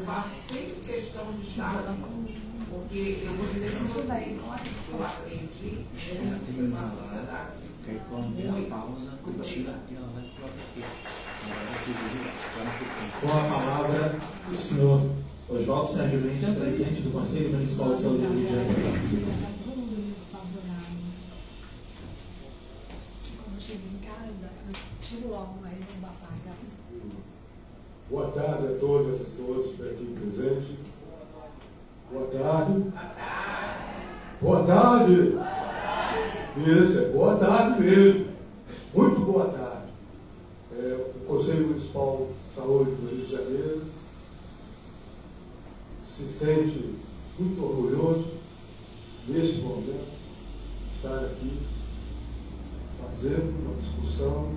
aprovar sem questão de estágio, porque eu vou dizer para vocês, eu aprendi na sociedade civil. Porque quando der a pausa, tira aquela lá e coloca aqui. Com a palavra, o senhor Oswaldo Sérgio Mendes, presidente do Conselho Municipal de Saúde do Rio de Janeiro. Boa tarde a todas e todos aqui presentes. Boa tarde. Boa tarde. Isso, é boa tarde mesmo. Muito boa tarde. O Conselho Municipal de Saúde do Rio de Janeiro se sente muito orgulhoso, neste momento, de estar aqui fazendo uma discussão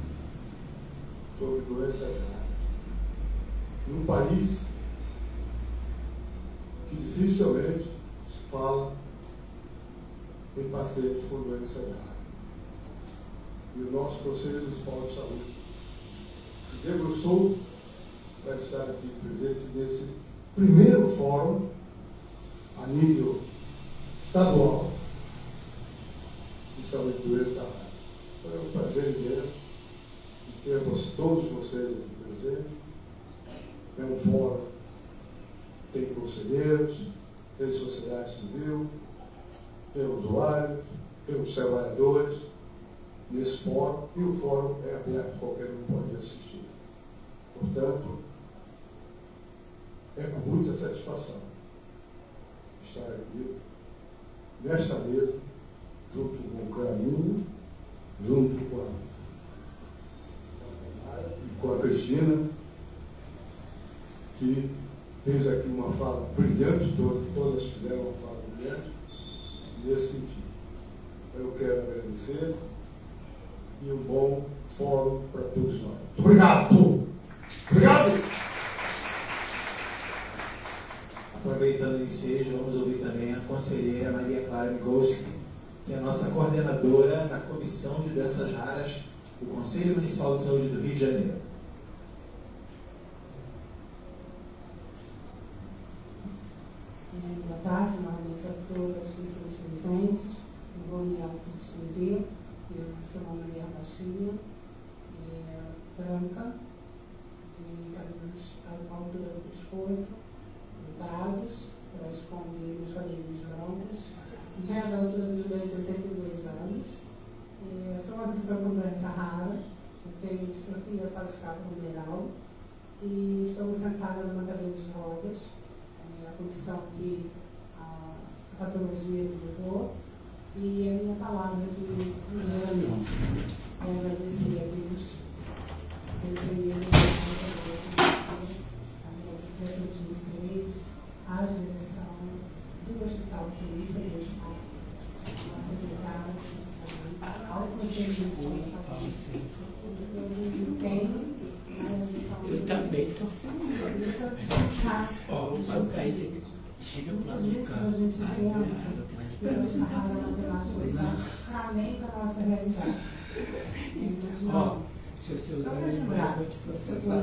sobre doenças raras. Num país que dificilmente se fala em pacientes com doenças raras. E o nosso Conselho Municipal de Saúde se debruçou para estar aqui presente nesse primeiro fórum a nível estadual de saúde de doenças raras. Foi um prazer imenso termos todos vocês aqui presentes. É um fórum, tem conselheiros, tem sociedade civil, tem usuários, tem os trabalhadores nesse fórum, e o fórum é aberto, qualquer um pode assistir. Portanto, é com muita satisfação estar aqui, nesta mesa, junto com o Caminho, junto com a Cristina, que fez aqui uma fala brilhante, todas fizeram uma fala brilhante nesse sentido. Eu quero agradecer e um bom fórum para todos nós. Muito obrigado! Obrigado! Aproveitando o ensejo, vamos ouvir também a conselheira Maria Clara Migoski, que é a nossa coordenadora da Comissão de Doenças Raras do Conselho Municipal de Saúde do Rio de Janeiro. Boa tarde, novamente a todas as pessoas presentes. Vou me autodescrever. Eu sou uma mulher baixinha, branca, de cabelos à altura do pescoço, deitados, para esconder os cabelos brancos, da altura dos meus 62 anos. Sou uma pessoa com doença rara, tenho distrofia fascial glomerular e estou sentada numa cadeira de rodas. A condição que a patologia me levou, e a minha palavra de primeiramente é agradecer a Deus pelo primeiro a todos vocês, a direção do Hospital Polícia do Estado, a secretária, ao Conselho Municipal de Saúde. Eu tenho. Eu também estou feliz. Ó, o seu país chega para lá de cá. A gente pensa que a doença rara matemática para além da nossa realidade. Ó, se os seus animais vão te processar,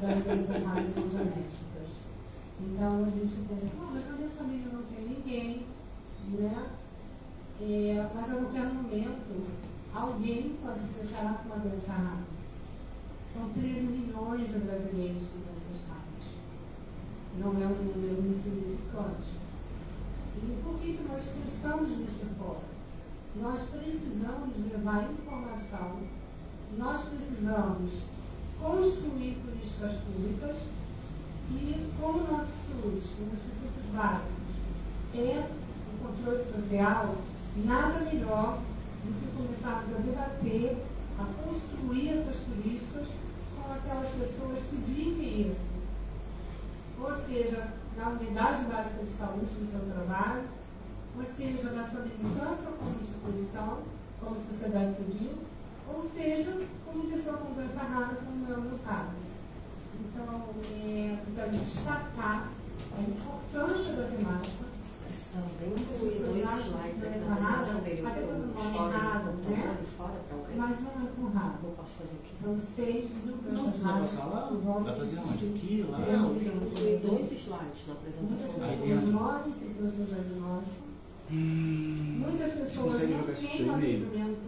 das doenças raras são genéticas. Então a gente pensa, mas a minha família não tem ninguém, né? Mas a qualquer momento alguém pode se declarar com uma doença rara. São 13 milhões de brasileiros com doenças raras. Não é um número insignificante. E por que nós precisamos desse fórum? Nós precisamos levar informação, nós precisamos construir políticas públicas e, como o nosso SUS, um dos princípios básicos, é o controle social, nada melhor do que começarmos a debater, a construir essas políticas com aquelas pessoas que vivem isso. Ou seja, na unidade básica de saúde no seu trabalho, ou seja, na sua militância como instituição, como sociedade civil, ou seja, como pessoa com doença rara, como é o meu caso. Então, destacar a importância da temática. São bem dois acho que doença rara, até pelo nome raro, né? Mas não é tão raro. São 6 mil doenças Não, raras. você vai passar lá? que vão Vai fazer onde? existir. Aqui, lá? Não, tem 2 slides na Muitas apresentação. Aí pessoas dentro. morrem sem ter o seu diagnóstico. Muitas Você pessoas consegue não jogar esse têm teu e-mail? conhecimento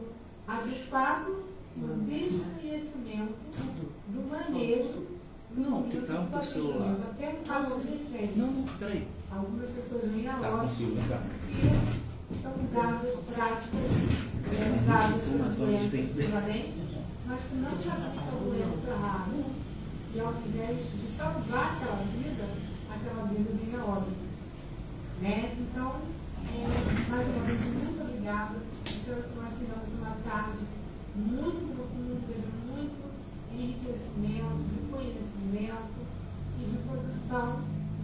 adequado no desconhecimento do manejo. Não, que tá no teu celular. Até no caso de gente. Não, peraí. Algumas pessoas vêm a Tá loja consigo, vem cá. que são usadas práticas, usadas Informação doenças tem. equivalentes, mas que não se aplica a doença rara. E ao invés de salvar aquela vida vem a óbito. Né? Então, mais uma vez, muito obrigada. Espero que nós tenhamos uma tarde muito profunda, de muito enriquecimento, de conhecimento e de produção.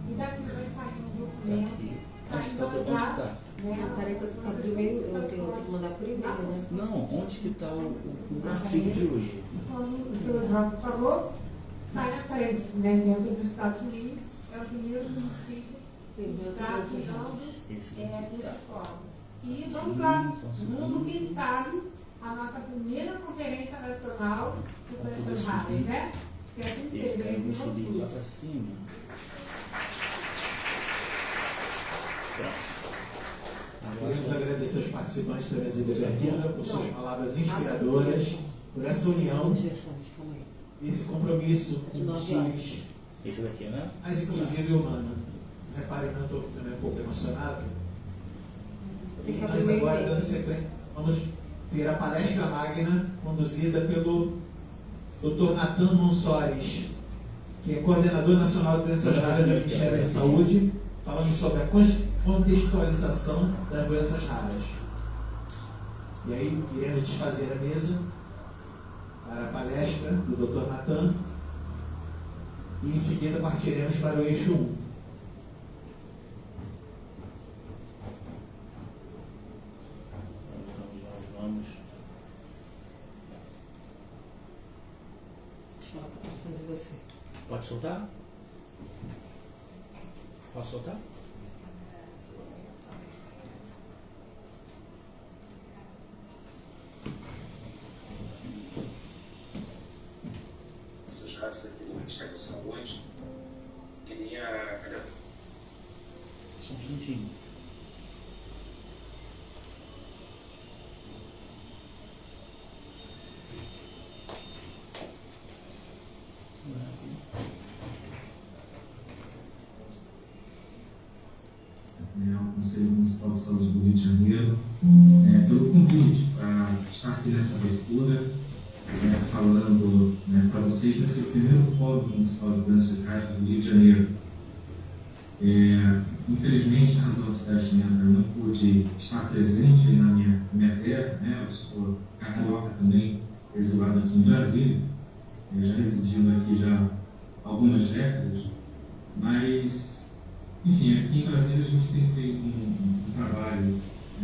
E daqui vai sair um documento. Onde tá? Não, peraí que eu primeiro eu tenho que mandar por e-mail, né? Não, onde que tá o artigo de hoje? Como o senhor João falou, sai na frente, né? Dentro dos Estados Unidos, é o primeiro município que está criando esse fórum. E vamos lá, no mundo, quem sabe, a nossa primeira conferência nacional de doenças raras, né? Que assim seja, Eu vou entre subir lá pra vocês. cima. Queremos agradecer aos participantes da mesa de abertura por suas palavras inspiradoras, por essa união, As versões, calma aí. esse compromisso com os times, Esse daqui, né? mas inclusive humano. Reparem, eu estou também um pouco emocionado. E Tem que nós abrir o agora, e-mail. dando sequência, vamos ter a palestra magna conduzida pelo Dr. Natan Monsores, que é coordenador nacional de doenças raras do Ministério da Saúde, falando sobre a contextualização das doenças raras. E aí iremos desfazer a mesa para a palestra do Dr. Natan e em seguida partiremos para o eixo 1. Vamos. Acho que ela está passando de você. Pode soltar? Posso soltar? Essas raças aqui do Ministério da Saúde, queria Só um instantinho. ao Conselho Municipal de Saúde do Rio de Janeiro pelo convite para estar aqui nessa abertura, falando para vocês nesse primeiro Fórum Municipal de Doenças Raras do Rio de Janeiro. Infelizmente, a razão aqui da agenda, eu não pude estar presente aí na minha terra, eu sou carioca também, exilado aqui em Brasília, já residindo aqui já há algumas décadas, mas, enfim, aqui em Brasília a gente tem feito um trabalho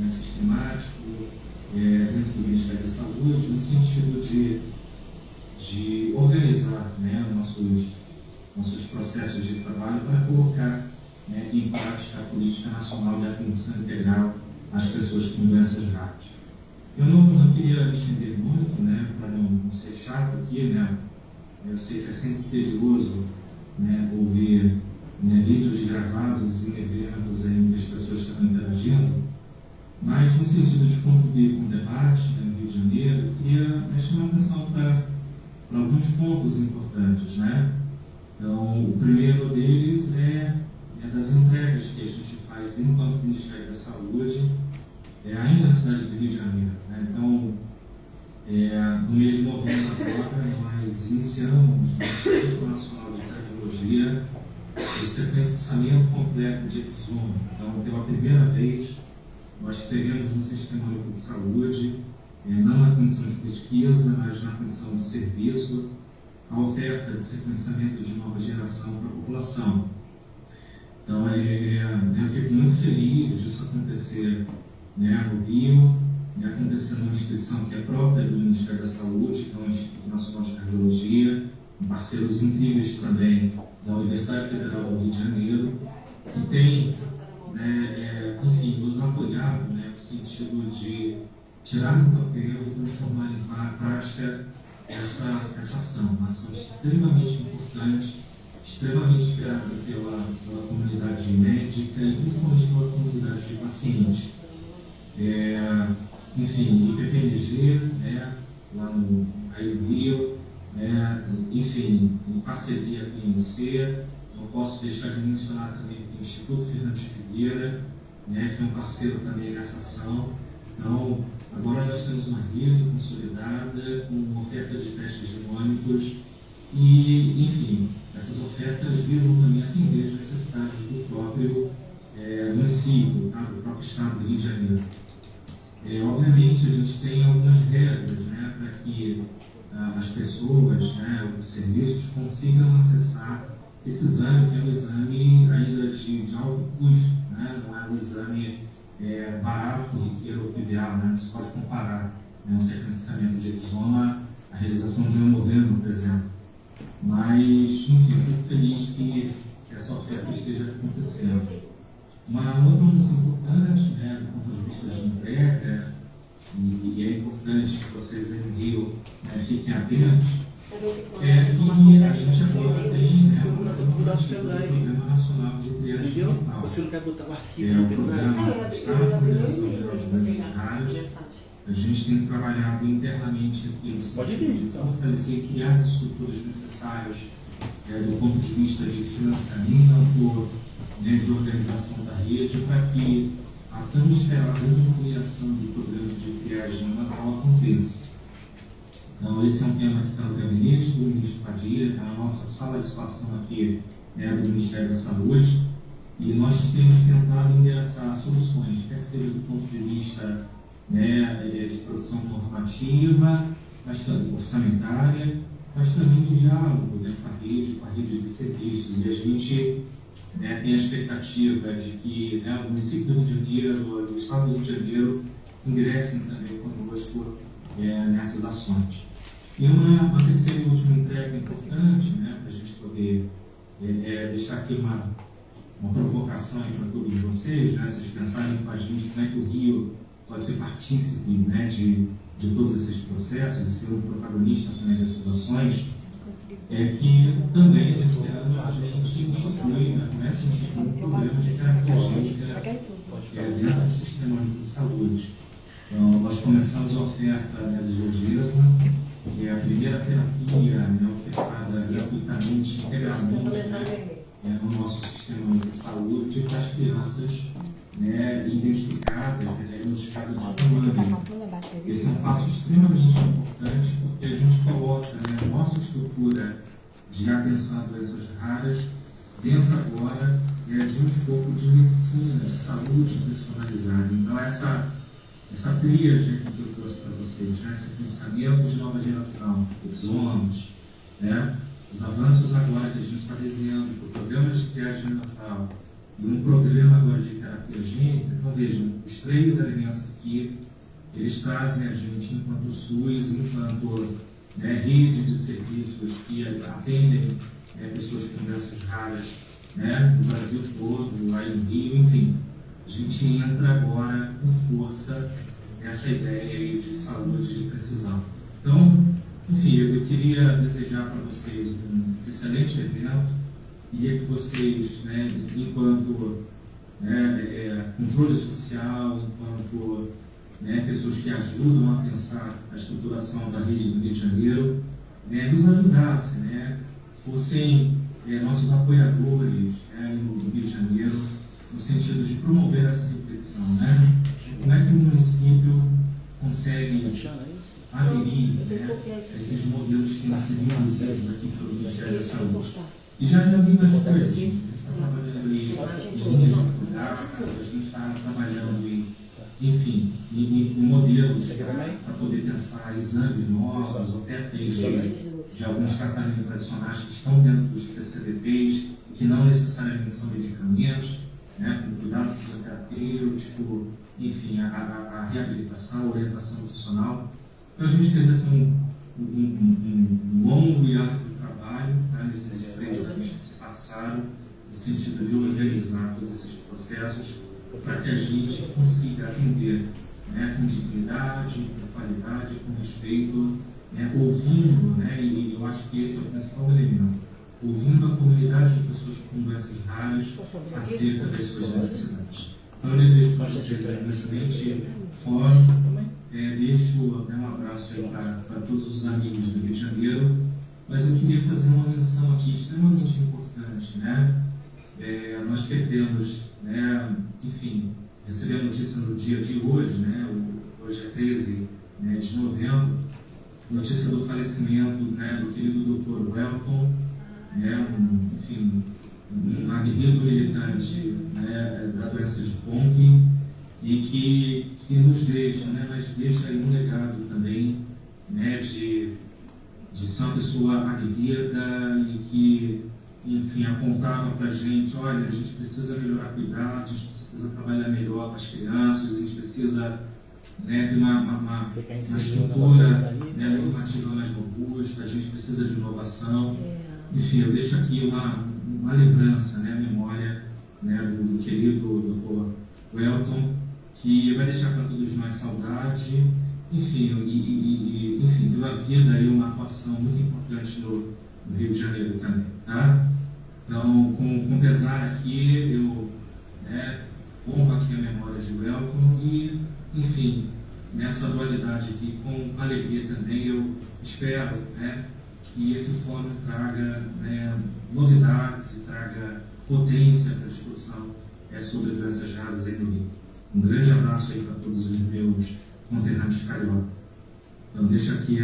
sistemático dentro do Ministério da Saúde, no sentido de organizar nossos processos de trabalho para colocar em prática a política nacional de atenção integral às pessoas com doenças raras. Eu não queria me estender muito, para não ser chato aqui, eu sei que é sempre tedioso ouvir vídeos gravados em eventos em que as pessoas estão interagindo, mas no sentido de contribuir com o debate no Rio de Janeiro, eu queria chamar a atenção para alguns pontos importantes. Então, o primeiro deles é das entregas que a gente faz enquanto Ministério da Saúde, ainda na cidade do Rio de Janeiro. Então, no mês de novembro agora, nós iniciamos no Instituto Nacional de Cardiologia o sequenciamento completo de exome. Então, pela primeira vez, nós teremos no Sistema Único de Saúde, não na condição de pesquisa, mas na condição de serviço, a oferta de sequenciamento de nova geração para a população. Então, eu fico muito feliz disso acontecer no Rio, acontecer numa instituição que é própria do Ministério da Saúde, que é o Instituto Nacional de Cardiologia, parceiros incríveis também da Universidade Federal do Rio de Janeiro, que tem né, enfim, nos apoiado, né, no sentido de tirar do papel e transformar em prática essa ação. Uma ação extremamente importante, extremamente esperada pela comunidade médica e principalmente pela comunidade de pacientes. Enfim, IPPNG, né, lá no Rio, né, enfim, em parceria com o INC, não posso deixar de mencionar também o Instituto Fernandes Figueira, né, que é um parceiro também nessa ação. Então, agora nós temos uma rede consolidada, com uma oferta de testes genômicos e, enfim, essas ofertas visam também atender as necessidades do próprio município, tá? Do próprio estado do Rio de Janeiro. Obviamente, a gente tem algumas regras, né, para que as pessoas, né, os serviços consigam acessar esse exame, que é um exame ainda de alto custo, né, não é um exame barato, corriqueiro ou trivial, né, não se pode comparar, né, um sequenciamento de exoma, a realização de um hemograma, por exemplo. Mas, enfim, eu fico feliz que essa oferta esteja acontecendo. Uma outra notícia importante, né, do ponto de vista de entrega, e é importante que vocês em Rio, né, fiquem atentos, que a gente agora tem, né, o Programa Nacional de Triagem Digital. Você não quer botar o arquivo É um no pendrive? programa que está na Coordenação Geral de Universidades. A gente tem trabalhado internamente aqui no sentido de fortalecer e criar as estruturas necessárias do ponto de vista de financiamento, né, de organização da rede, para que a tão esperada ampliação do programa de triagem natal aconteça. Então, esse é um tema que está no gabinete do ministro Padilha, está na nossa sala de situação aqui, né, do Ministério da Saúde, e nós temos tentado endereçar soluções, quer seja do ponto de vista, né, de produção normativa, mas também orçamentária, mas também de diálogo, né, com a rede de serviços. E a gente, né, tem a expectativa de que, né, o município do Rio de Janeiro, o estado do Rio de Janeiro, ingressem também conosco nessas ações. E uma terceira e última entrega importante, né, para a gente poder deixar aqui uma provocação para todos vocês, né, vocês pensarem com a gente como é que o Rio pode ser partícipe, né, de todos esses processos e ser um protagonista também dessas ações, é que também esse ano a gente institui, né, começa a instituir um programa de terapia gênica dentro do Sistema Único de Saúde. Então, nós começamos a oferta, né, do Geodesma, que é a primeira terapia, né, ofertada gratuitamente, integralmente, né, no nosso Sistema Único de Saúde para as crianças, né, identificadas, diagnosticadas de comando. Esse é um passo extremamente importante porque a gente coloca, né, a nossa estrutura de atenção a doenças raras dentro agora de um escopo de medicina, de saúde personalizada. Então, essa tríade que eu trouxe para vocês, né, esse pensamento de nova geração, os homens, né, os avanços agora que a gente está desenhando para o programa de triagem neonatal e um programa agora de terapia gênica. Então, vejam, os três elementos aqui, eles trazem a gente, enquanto SUS, enquanto, né, rede de serviços que atendem, né, pessoas com doenças raras, né, no Brasil todo, lá no Rio, enfim. A gente entra agora com força nessa ideia aí de saúde de precisão. Então, enfim, eu queria desejar para vocês um excelente evento. Queria que vocês, né, enquanto, né, controle social, enquanto, né, pessoas que ajudam a pensar a estruturação da rede do Rio de Janeiro, né, nos ajudassem, né, fossem nossos apoiadores, né, no Rio de Janeiro, no sentido de promover essa reflexão, né? Como é que o município consegue aderir, né, a esses modelos que têm sido induzidos aqui pelo Ministério da Saúde? E já vi mais coisas, a gente está trabalhando em linhas de cuidado, a gente está trabalhando enfim, em modelos para poder pensar exames novos, ofertas de alguns tratamentos adicionais que estão dentro dos PCDPs, que não necessariamente são medicamentos, né, com cuidado fisioterapêutico, enfim, a reabilitação, a orientação nutricional. Então, a gente fez aqui um longo e árduo trabalho, né, nesses 3 anos que se passaram, no sentido de organizar todos esses processos para que a gente consiga atender, né, com dignidade, com qualidade, com respeito, né, ouvindo, né, e eu acho que esse é o principal elemento, ouvindo a comunidade de pessoas com doenças raras acerca das suas necessidades. Então, eu desejo para vocês um excelente fórum, deixo, né, um abraço para todos os amigos do Rio de Janeiro, mas eu queria fazer uma menção aqui extremamente importante, né? Nós perdemos, né, enfim, recebi a notícia no dia de hoje, né, hoje é 13, né, de novembro, notícia do falecimento, né, do querido Dr. Wellington, né, enfim, um aguerrido militante, né, da doença de Pong, e que nos deixa, né, mas deixa aí um legado também, né, de ser uma pessoa aguerrida e que, enfim, apontava para a gente, olha, a gente precisa melhorar cuidado, a gente precisa trabalhar melhor com as crianças, a gente precisa, né, ter uma estrutura, né, normativa mais robusta, a gente precisa de inovação. Enfim, eu deixo aqui uma lembrança, né, a memória, né, do querido Dr. Wellington, que vai deixar para todos nós saudade, enfim, enfim, teve a vida aí uma atuação muito importante no Rio de Janeiro também, tá? Então, com pesar aqui, eu, né, honro aqui a memória de Wellington e, enfim, nessa dualidade aqui, com alegria também, eu espero, né, que esse fórum traga, né, novidades e traga potência para a discussão sobre doenças raras aí no Rio. Um grande abraço aí para todos os meus conterrâneos carioca. Então, deixo aqui,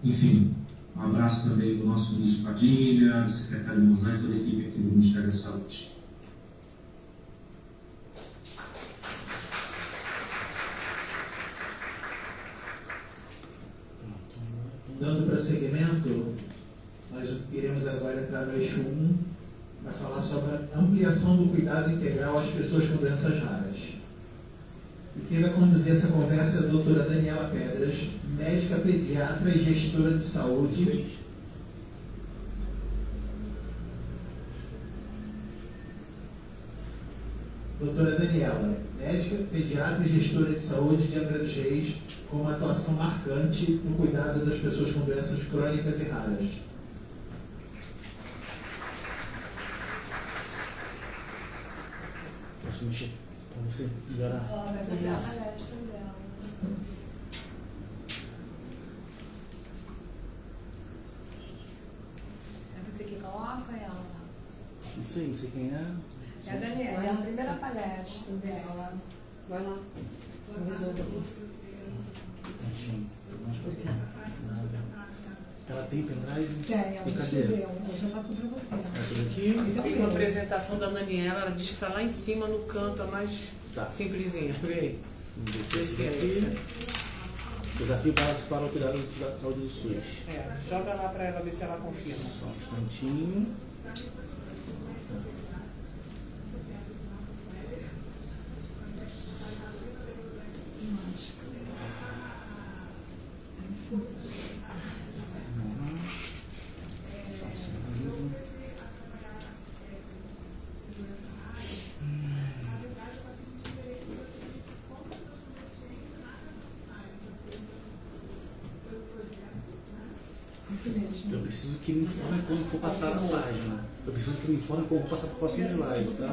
enfim, um abraço também do nosso ministro Padilha, do secretário Mozart e toda a equipe aqui do Ministério da Saúde. Dando prosseguimento, nós iremos agora entrar no eixo 1 para falar sobre a ampliação do cuidado integral às pessoas com doenças raras. E quem vai conduzir essa conversa é a doutora Daniela Pedras, médica pediatra e gestora de saúde. Doutora Daniela, médica pediatra e gestora de saúde de Angra dos Reis, com uma atuação marcante no cuidado das pessoas com doenças crônicas e raras. Posso mexer para você melhorar? Ela vai pegar a palestra dela. É você que coloca ela? Não sei quem é. É a Daniela, é a primeira palestra dela. Vai lá. Eu resolvo aqui. Nada. Ela tem pendrive? Tem, ela E te cadê? deu. Eu já marco pra você. Essa daqui? Tem uma apresentação da Daniela, ela diz que está lá em cima no canto, a mais simplesinha. Vê aí. Esse aqui. Desafio para o cuidado da saúde do SUS. Joga lá para ela ver se ela confirma. Só um instantinho. Eu preciso que me informe como for passar a página. Eu preciso que me informe como passar para o próximo slide, tá?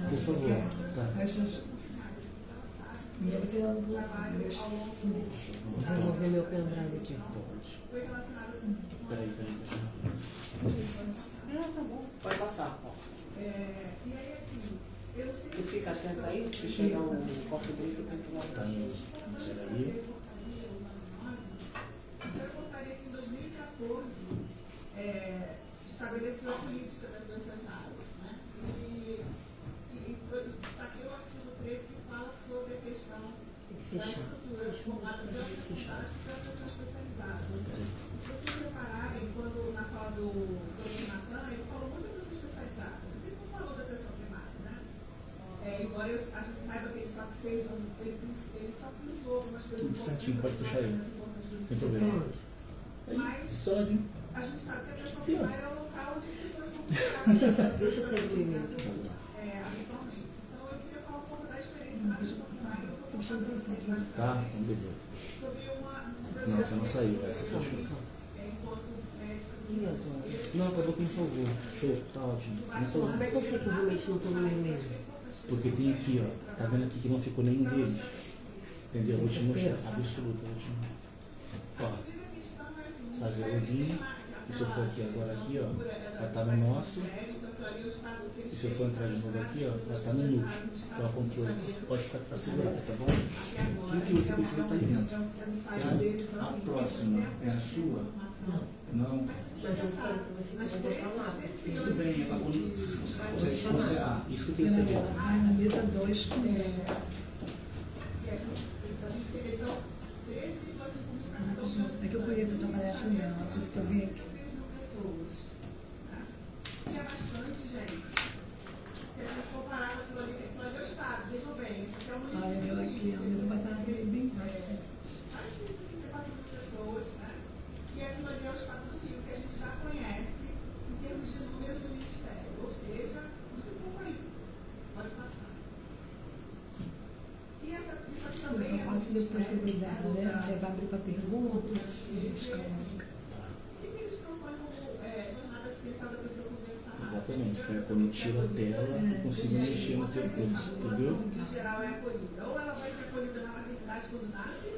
Por favor. Tá. Vou remover meu pendrive aqui. Pode. Peraí. Tá bom, pode passar. Tu fica atento aí, se chegar um copo dele, eu tenho que Tá, voltar. peraí. A portaria que em 2014 estabeleceu a política das doenças raras, né? E destaquei o artigo 13 que fala sobre a questão da estrutura formada pelas faculdades e pela atenção especializada. Se vocês repararem, quando na fala do Dr. Natan, ele falou muito da atenção especializada, ele não falou da atenção primária, né? Embora a gente saiba que ele só fez ele só pisou algumas coisas Instantinho, pode puxar aí. Sem importantes. problema. Mas Só de... a gente sabe que a atenção primária é o local onde as pessoas vão cuidar. Deixa eu sair do e-mail aqui. Habitualmente. Então, eu queria Tá? Então beleza. Não, você não saiu, essa fechou. Não, acabou que não salvou. Show, tá ótimo. Não salvou. Como é que eu sei que eu realmente não estou no e-mail? Porque tem aqui, ó. Tá vendo aqui que não ficou nenhum deles? Entendeu? Vou te mostrar. Absoluta, vou te mostrar. Ó. Fazer login. E se eu for aqui agora aqui, ó, vai estar no nosso. E se eu for entrar de novo aqui, ó, vai estar no loop. Então, controle. Pode ficar segurado, tá bom? Tudo que você precisa tá aí dentro. Certo? A próxima é a sua? Não. Mas eu falei pra você que eu vou botar lá. Tudo bem, ela consegue. Ah, isso que eu queria saber. Na mesa 2 é que eu conheço essa palestra dela, por isso que eu vim aqui. E é bastante, gente. Se a gente comparar com aquilo ali é o estado, vejam bem, isso aqui é um município. Olha, eu aqui, a mesa passada bem baixo. Mais de 154 mil pessoas, né? E aquilo ali é o estado do Rio, que a gente já conhece em termos de números do Ministério. Ou seja, muito pouco aí. Pode passar. E isso aqui também é Pode depois ser cuidado, né? Você vai abrir para perguntas, Exatamente, porque quando eu tiro a tela, eu consigo mexer no teu texto, entendeu? Em geral é acolhida. Ou ela vai ser acolhida na maternidade quando nasce,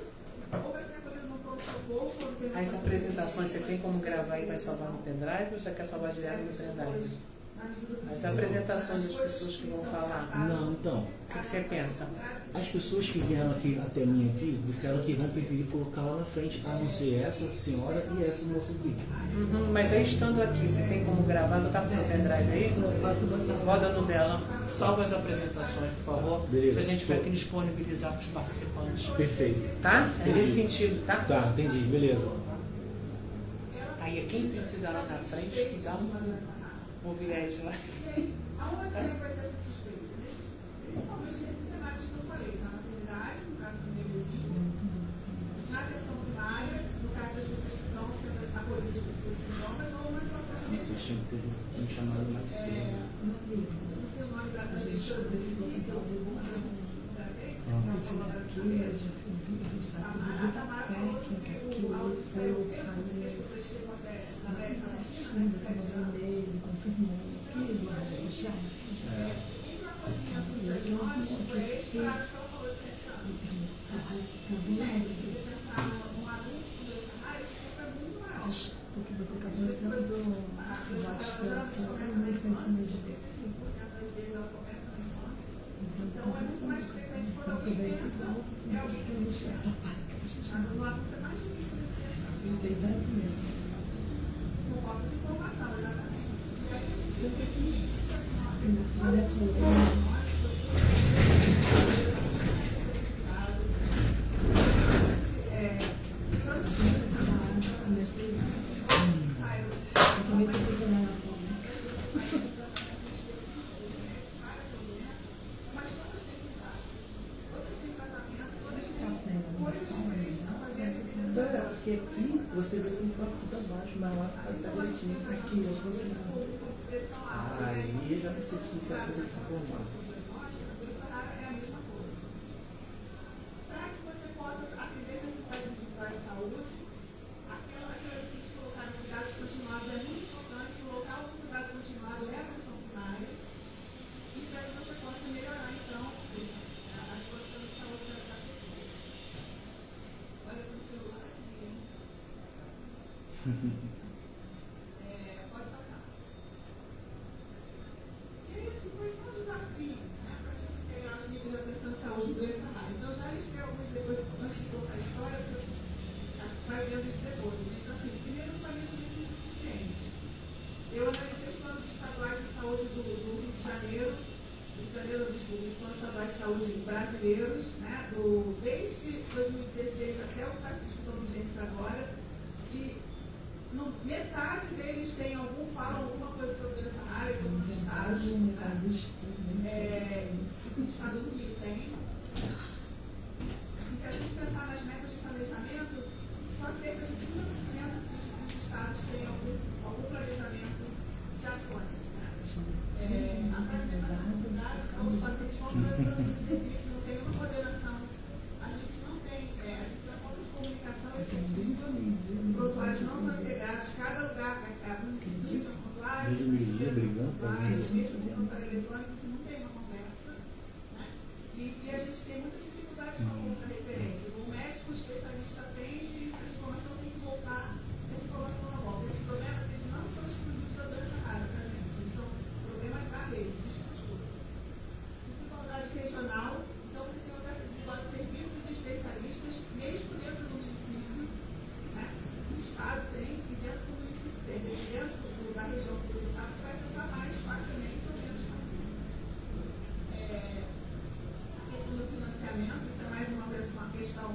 ou vai ser acolhida no pronto-socorro quando tem uma... As apresentações você tem como gravar e vai salvar no pendrive ou já quer salvar direto no pendrive? As apresentações das pessoas que vão falar. Não, então. O que você pensa? As pessoas que vieram aqui até mim aqui disseram que vão preferir colocar lá na frente, a não ser essa senhora e essa moça aqui. Mas aí estando aqui, você tem como gravar? Não tá com o pendrive aí? Roda no dela. Salva as apresentações, por favor. Beleza. Se a gente tiver que disponibilizar para os participantes. Perfeito. Tá? É nesse sentido, tá? Tá, entendi, beleza. Aí quem precisar lá na frente, dá um viés lá. Aonde vai ser essa suspeita? Principalmente nesses cenários que eu falei, na maternidade, no caso do bebezinho, na atenção primária, no caso das pessoas que estão sendo acolhidas por seus sintomas, ou uma situação de Vocês tinham que ter me chamado mais cedo. não sei o nome da gestora do município, então é muito mais frequente quando alguém pensa é alguém que não chega. No adulto é mais difícil de pensar. Por falta de informação, exatamente. E aí a gente sempre tem porque aqui você vê que o corpo tudo abaixo, mas lá está direitinho. Aqui, aí já você precisa fazer de formar. é a mesma coisa. Para que você possa atender as necessidades individuais de saúde, aquela que a gente colocar no cuidado continuado é muito importante. O local do cuidado continuado é a atenção primária. E para que você possa melhorar, então, as condições de saúde da pessoa. Olha para o celular aqui. Pode passar. E aí, assim, quais são os desafios, né, para a gente integrar os níveis de atenção de saúde e doença rara? Então, já listei alguns depois, antes de contar a história, porque a gente vai vendo isso depois. Então, assim, primeiro, o planejamento insuficiente. Eu analisei os planos estaduais de saúde do Rio de Janeiro, desculpa, os planos estaduais de saúde brasileiros, né, desde 2016 até o que estão vigentes agora, e metade deles tem falam alguma coisa sobre essa área, como os estados. O estado do Rio tem. E se a gente pensar nas metas de planejamento, só cerca de 30% dos estados têm algum planejamento de ações. Né? Os pacientes vão prestando o serviço, não tem uma coordenação vídeo me lia brigando para mesmo no computador eletrônico, você não tem uma conversa, né? E a gente tem muita dificuldade com a contra-referência. O médico especialista atende, a informação tem que voltar, essa informação não volta. Esses problemas eles não são exclusivos da doença rara para a gente, eles são problemas da rede, de estrutura. Desigualdade regional, então você tem outra desigualdade de serviços de especialistas, mesmo dentro do município, né? O Estado tem, e dentro do município tem, dentro da região que você está, você vai acessar mais facilmente ou menos facilmente. A questão do financiamento, isso é mais uma questão,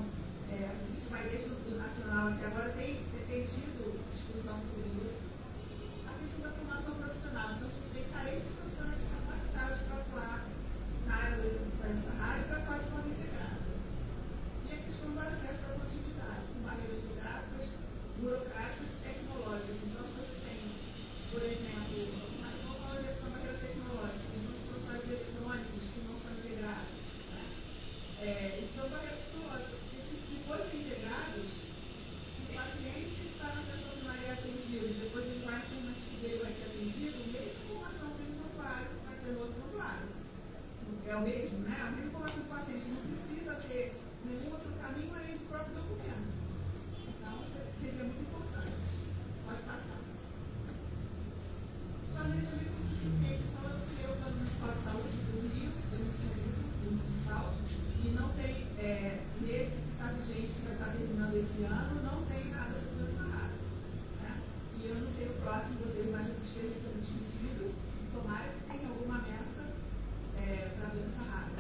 assim, isso vai desde o nacional até agora, tem tido discussão sobre isso. A questão da formação profissional, então a gente tem carência de profissionais capacitados para atuar na área da doença rara e para atuar de forma integrada. E a questão do acesso à continuidade, com barreiras geográficas, burocráticas e tecnológicas. Então, se você tem, por exemplo, vamos falar de uma barreira tecnológica, questão de protocolos eletrônicos que não são integrados. Né? Isso é uma barreira tecnológica, porque se fossem integrados, se o paciente está na atenção primária e é atendido, depois ele vai para uma dele vai ser atendido, a mesma informação que no prontuário vai ter no outro prontuário. É o mesmo, né? A mesma informação do paciente não precisa ter nenhum outro caminho além do próprio documento. Então, seria muito importante. Pode passar. O planejamento suficiente, falando que o Plano Municipal de Saúde do Rio de Janeiro, do Municipal, e não tem, nesse que está vigente, que vai estar terminando esse ano, não tem nada sobre doença rara. Né? E eu não sei o próximo, eu imagino que esteja sendo discutido, tomara que tenha alguma meta para a doença rara.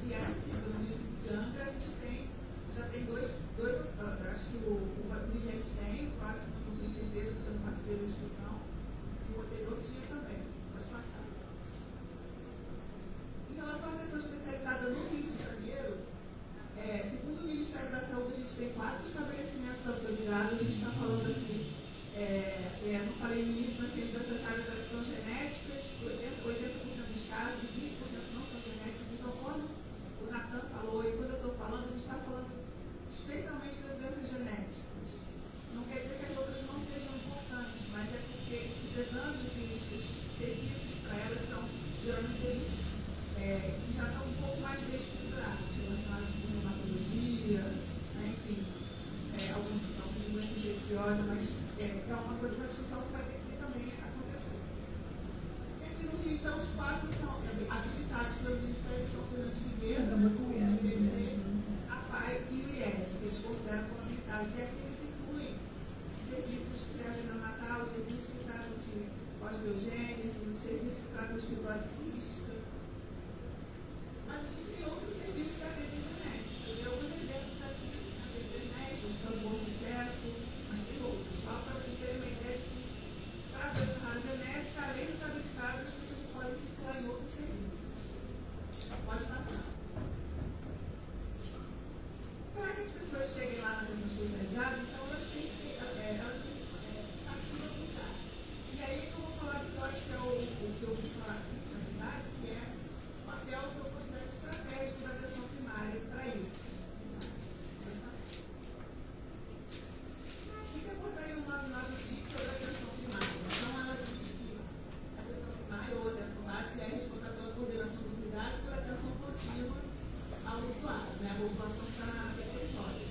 E é possível, no município de Angra a gente já tem dois acho que o vigente tem, o próximo não tenho certeza, porque eu não participei da discussão, e o anterior tinha também, pode passar. Em relação à atenção especializada no Rio de Janeiro, segundo o Ministério da Saúde, a gente tem 4 estabelecimentos autorizados, a gente está falando aqui, não falei no início, mas as doenças raras são genéticas, 80% dos casos, 20% não são genéticos. Então, quando o Natan falou e quando eu estou falando, a gente está falando especialmente das doenças genéticas. Não quer dizer que as outras não sejam importantes, mas é porque os exames e os serviços para elas são geralmente serviços que já estão um pouco mais estruturados, relacionados com reumatologia, né, enfim, alguns de doença infecciosa, mas é uma discussão que vai ter que também acontecer. E aqui no Rio, então, os 4 são habilitados pelo Ministério de São Fernando Figueiredo, o IBG, a PAI e o IES, que eles consideram como habilitados. E aqui eles incluem os serviços de triagem neonatal, os serviços que tratam de osteogênese, os serviços que tratam de fibrose cística. Mas a gente tem outros serviços que atendem genética. Eu dei alguns exemplos aqui nas internet, os de bom sucesso, mas tem outros. Só para vocês terem uma ideia de que, para a doença rara genética, além dos habilitados, as pessoas podem circular em outros serviços. Pode passar. Para que as pessoas cheguem lá na atenção especializada, então elas têm que partir do lugar. E aí eu vou falar que eu acho que é o que eu vou falar aqui, na verdade, que é o papel que eu considero estratégico da atenção primária para isso. Pode passar. O que abordaria o 995 sobre a atenção primária? Então, ela diz que a atenção primária ou atenção básica é responsável pela coordenação do cuidado e pela atenção contínua ao usuário, né? A população que está na território.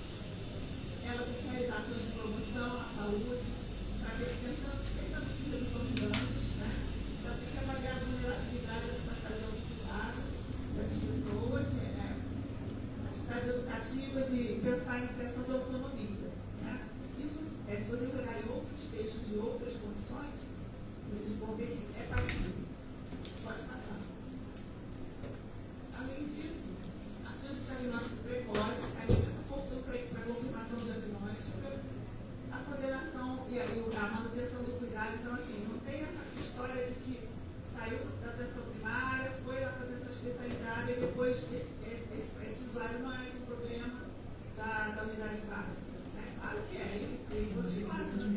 Ela tem que realizar ações de promoção à saúde, para ter atenção especialmente em redução de danos, né? Ela tem que avaliar a vulnerabilidade da capacidade de autocuidado dessas pessoas, né? Atividades educativas e pensar em criação de autonomia. Né? Isso, se vocês olharem outros textos de outras condições, vocês vão ver que é parecido. Pode passar. Além disso, ações de diagnóstico precoce, caminhamento oportuno para confirmação diagnóstica, a coordenação e a manutenção do cuidado. Então, assim, não tem essa história de que saiu da atenção primária, foi lá para a atenção especializada e depois esse usuário não é mais um problema da unidade básica. Né? Claro que é, ele continua sendo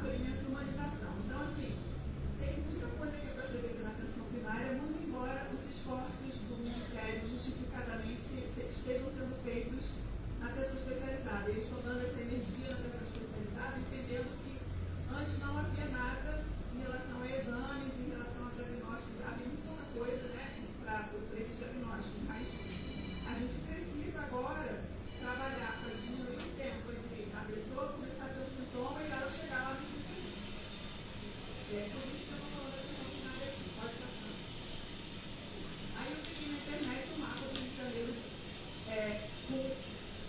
acolhimento e humanização. Então, assim, tem muita coisa que é para ser feita na atenção primária, muito embora os esforços do Ministério justificadamente estejam sendo feitos na atenção especializada. Eles estão dando essa energia na atenção especializada, entendendo que antes não havia nada em relação a exames, em relação ao diagnóstico, havia muito pouca coisa, né, para esses diagnósticos, mas a gente precisa agora trabalhar para diminuir o tempo entre a pessoa começar a ter um sintoma e ela chegar lá no especialista. É por isso que eu estou falando da atenção primária aqui, pode passar. Aí eu peguei na internet um mapa do Rio de Janeiro com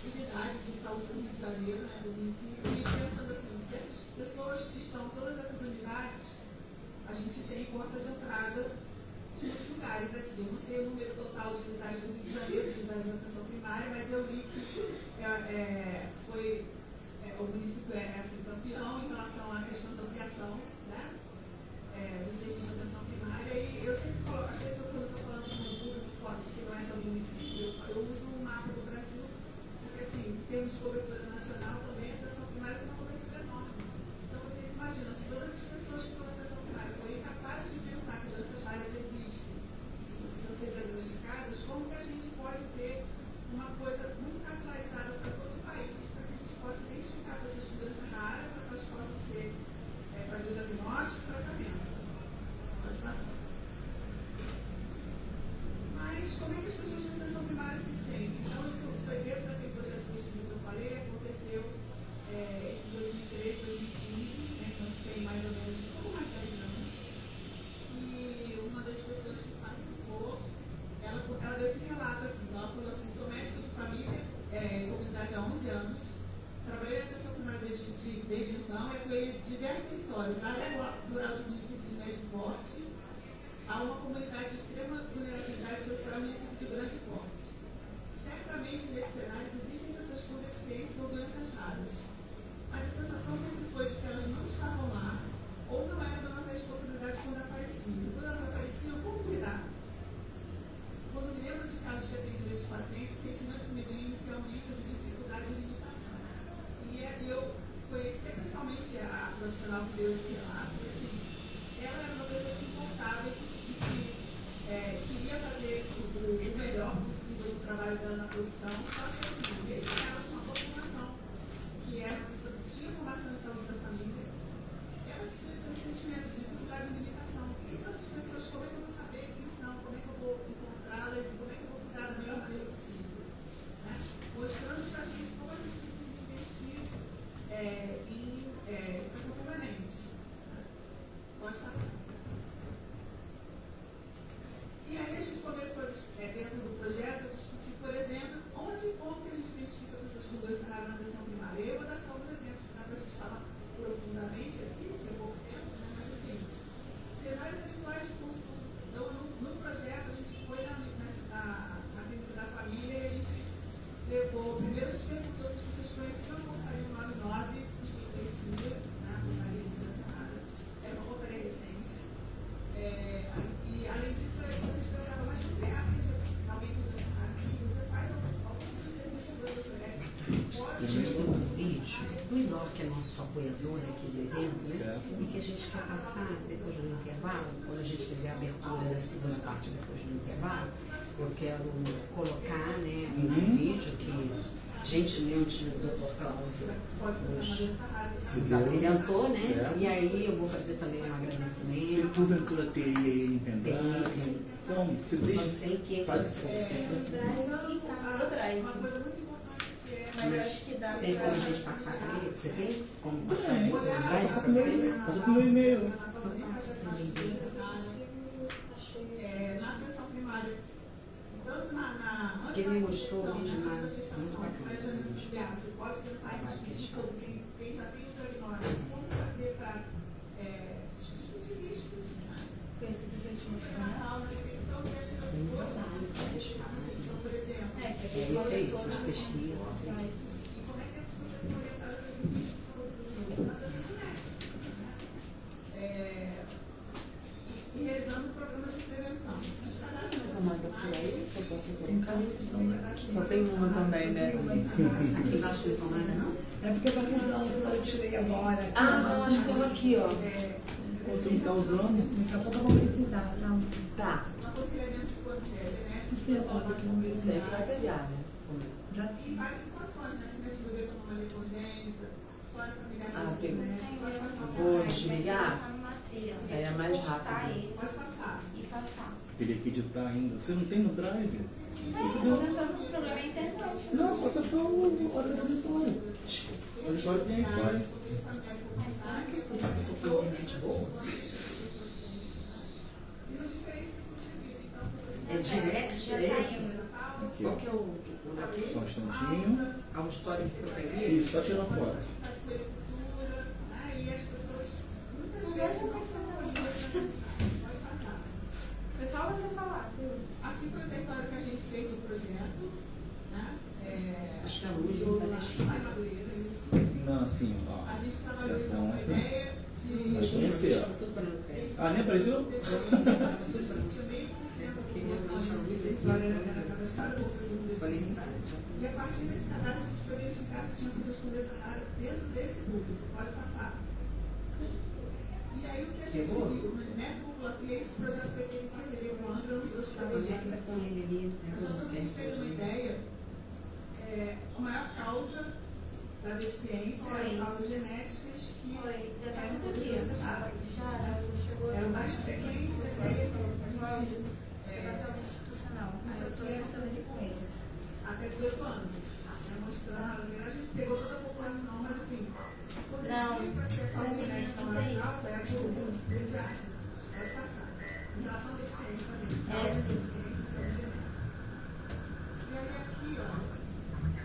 unidades de saúde do Rio de Janeiro, né, do município, e pensando assim, se essas pessoas que estão em todas essas unidades, a gente tem porta de entrada em muitos lugares aqui. Eu não sei o número total de unidades do Rio de Janeiro, de unidades de atenção primária, mas eu li que o município é assim, campeão em relação à questão da ampliação, né, do serviço de atenção primária. E eu sempre coloco, às vezes quando eu estou falando com um público forte que não é só do município, eu uso um mapa do Brasil, porque assim, em termos de cobertura nacional também, a atenção primária tem uma cobertura enorme. Então vocês imaginam, se todas as pessoas que estão na atenção primária forem incapazes de pensar que doenças raras existem e precisam ser diagnosticadas, como que a gente pode ter uma coisa muito capilarizada para todo o país, para que a gente possa identificar pessoas com doença rara, para que elas possam fazer o diagnóstico e o tratamento. Pode passar. Mas como é que as pessoas de atenção primária se sentem? Então, isso foi dentro daquele projeto de pesquisa que eu falei, aconteceu em 2013, 2015, né, que nós tem mais ou menos um pouco mais de 10 anos. E uma das pessoas que participou, ela deu esse relato aqui. Então, ela falou assim: sou médica de família, comunidade há 11 anos, trabalhei na atenção primária desde então, atuei em diversos territórios, na área rural de municípios de médio porte, há uma comunidade de extrema vulnerabilidade social e município de grande porte. Certamente, nesses cenários, existem pessoas com deficiência ou doenças raras, mas a sensação sempre foi de que elas não estavam lá ou não eram da nossa responsabilidade quando apareciam. Quando elas apareciam, como cuidar? Quando me lembro de casos que atendi desses pacientes, o sentimento que me veio inicialmente é de dificuldade e limitação. E eu conheci pessoalmente a profissional que deu esse relato, e assim, ela era uma pessoa que se importava e que queria fazer o melhor possível do trabalho dela na profissão, só que assim, mesmo ela com uma boa formação, que era uma pessoa que tinha formação em saúde da família, ela tinha esse sentimento de dificuldade e limitação. Quem são essas pessoas? Como é que eu vou saber quem são? Como é que eu vou encontrá-las? E como é que eu vou cuidar da melhor maneira possível? Né? Mostrando para a gente como a gente precisa investir em educação permanente. Né? Pode passar. E aí a gente começou, dentro do projeto, a discutir, por exemplo, como que a gente identifica pessoas com doença rara na atenção primária. Eu vou dar só alguns exemplos, dá para a gente falar profundamente aqui, porque é pouco tempo, né? Mas assim, cenários habituais de consulta. Então, no projeto, a gente foi na clínica da família e a gente levou, primeiro a gente perguntou se as pessoas conheciam a portaria 99, ninguém conhecia, né? A portaria de doença rara. Era uma portaria recente. E além disso, a gente perguntava, mas você atende alguém com doença rara aqui? Você faz algum dos serviços que você oferece? A gente tem um vídeo do INOR, que é nosso apoiador aqui do evento, né? E que a gente quer passar depois do intervalo, quando a gente fizer a abertura da segunda parte depois do intervalo, eu quero colocar, né, um vídeo que gentilmente o Dr. Cláudio nos abrilhantou, né? Certo. E aí eu vou fazer também um agradecimento. Se porventura teria aí em pendrive, Tem. então você Só deixa. não sei que faz- sempre assim. Uma coisa muito importante que é, Mas acho que dá Tem como a gente passar aí? Você tem como passar aí por drive Passa pra pro meu você? e-mail. Passa pro meu e-mail. na atenção primária, tanto na Quem me mostrou o vídeo lá, muito bacana. você pode pensar em discutir sobre quem já tem o diagnóstico, como fazer para discutir riscos. Foi esse que a gente mostrou. Na aula de infecção, Esses casos. então, por exemplo, É isso aí, as pesquisas. Assim. e como é que essas pessoas são orientadas sobre riscos sobre os usos genéticos, né? E rezando programas de prevenção. Tomada por aí, eu posso colocar. Só tem uma também, né? Aqui embaixo não tem tomada não? É porque eu tô usando, eu tirei agora. Ah, não, acho que estava aqui, ó. Enquanto ele tá usando. Daqui a pouco eu vou verificar, tá? Tá. Aconselhamento de genético. Você agora, Isso aí que vai pegar, né? E várias situações, nascimento do bebê com anomalia congênita, história familiar. Ah, pegou. Vou desligar? Aí é mais rápido. Pode passar. E passar. Teria que editar ainda. Você não tem no Drive? Você Eu deu... tô tentando, o problema é a internet. Não, só acessar o hora do auditório. O auditório tem Wi-Fi. É direct, é esse? Aqui, Qual ó. que é o daqui? Só um instantinho. Auditório que eu peguei? Isso, só tirar foto. Aí as pessoas, muitas Não vezes, deixa não eu são pode passar. Foi só você falar, viu? Aqui foi o território que a gente fez o projeto, né? Acho que a luz não está deixando. Isso. Não, assim, ó. A gente Você trabalhou então com a aponta. ideia de... Mas conhecer, ó. Tudo branco, é. Ah, nem apareceu? E a partir desse cadastro, a gente foi verificar se tinha pessoas com doença rara dentro desse público. Pode passar. E aí o que a gente viu, nessa população, e esse projeto foi feito em parceria com a Angra, eu trouxe para Onde é que está com ele ali? só para vocês terem uma ideia, a maior causa da deficiência eram causas genéticas que Já tá eram tudo aqui. doenças raras. Já chegou. Era o mais frequente da Educação institucional. Aí eu tô sentando aqui com ele. até 18 anos. Mostrando, a gente pegou toda a população, mas assim, quando Não, veio para ser a causa não, genética não maior tem. causa, é a pediátrica. Pode passar. Em relação à deficiência, a gente É, sim. deficiência e saúde genética. E aí aqui, ó,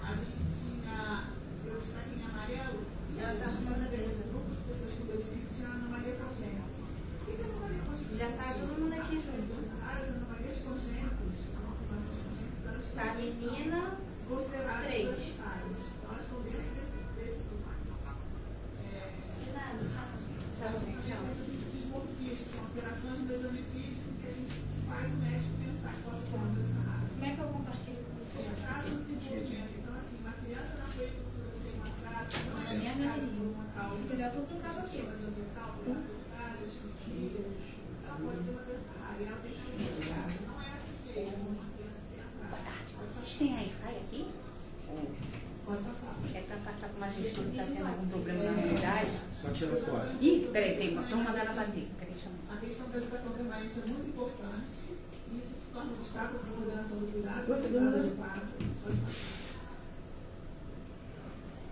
a gente tinha, eu destaquei em amarelo, Ela tá arrumando a mesa. grupo de pessoas com deficiência tinha anomalia congênita. O que é anomalia congênita? Já tá todo mundo aqui junto. As anomalias congênitas, malformações congênitas, elas Tá a menina, consideradas 3. identitárias. Então, elas estão dentro desse grupo. nada, só. Tá bom, tchau. Dismorfias, que são alterações do exame físico que a gente faz o médico pensar que possa ter uma doença rara. Como é que eu compartilho com você? É atraso do desenvolvimento. Então, assim, uma criança na puericultura tem um atraso, não é Minha marcado por menininha. uma causa. Se quiser, eu tô com o cabo aqui. Chama de ambiental, por atrás, asfixia. Ela pode ter uma doença rara e ela tem que ser investigada. Não é assim mesmo, uma criança que tem atraso. Vocês têm Wi-Fi aqui? Pode passar. É para passar com uma gestão que está tendo algum problema na unidade? Só tira foto. Ih, peraí, estão mandando a bater. Peraí, deixa eu... A questão da educação permanente é muito importante. Isso se torna um obstáculo para a coordenação do cuidado, cuidado adequado. Pode passar.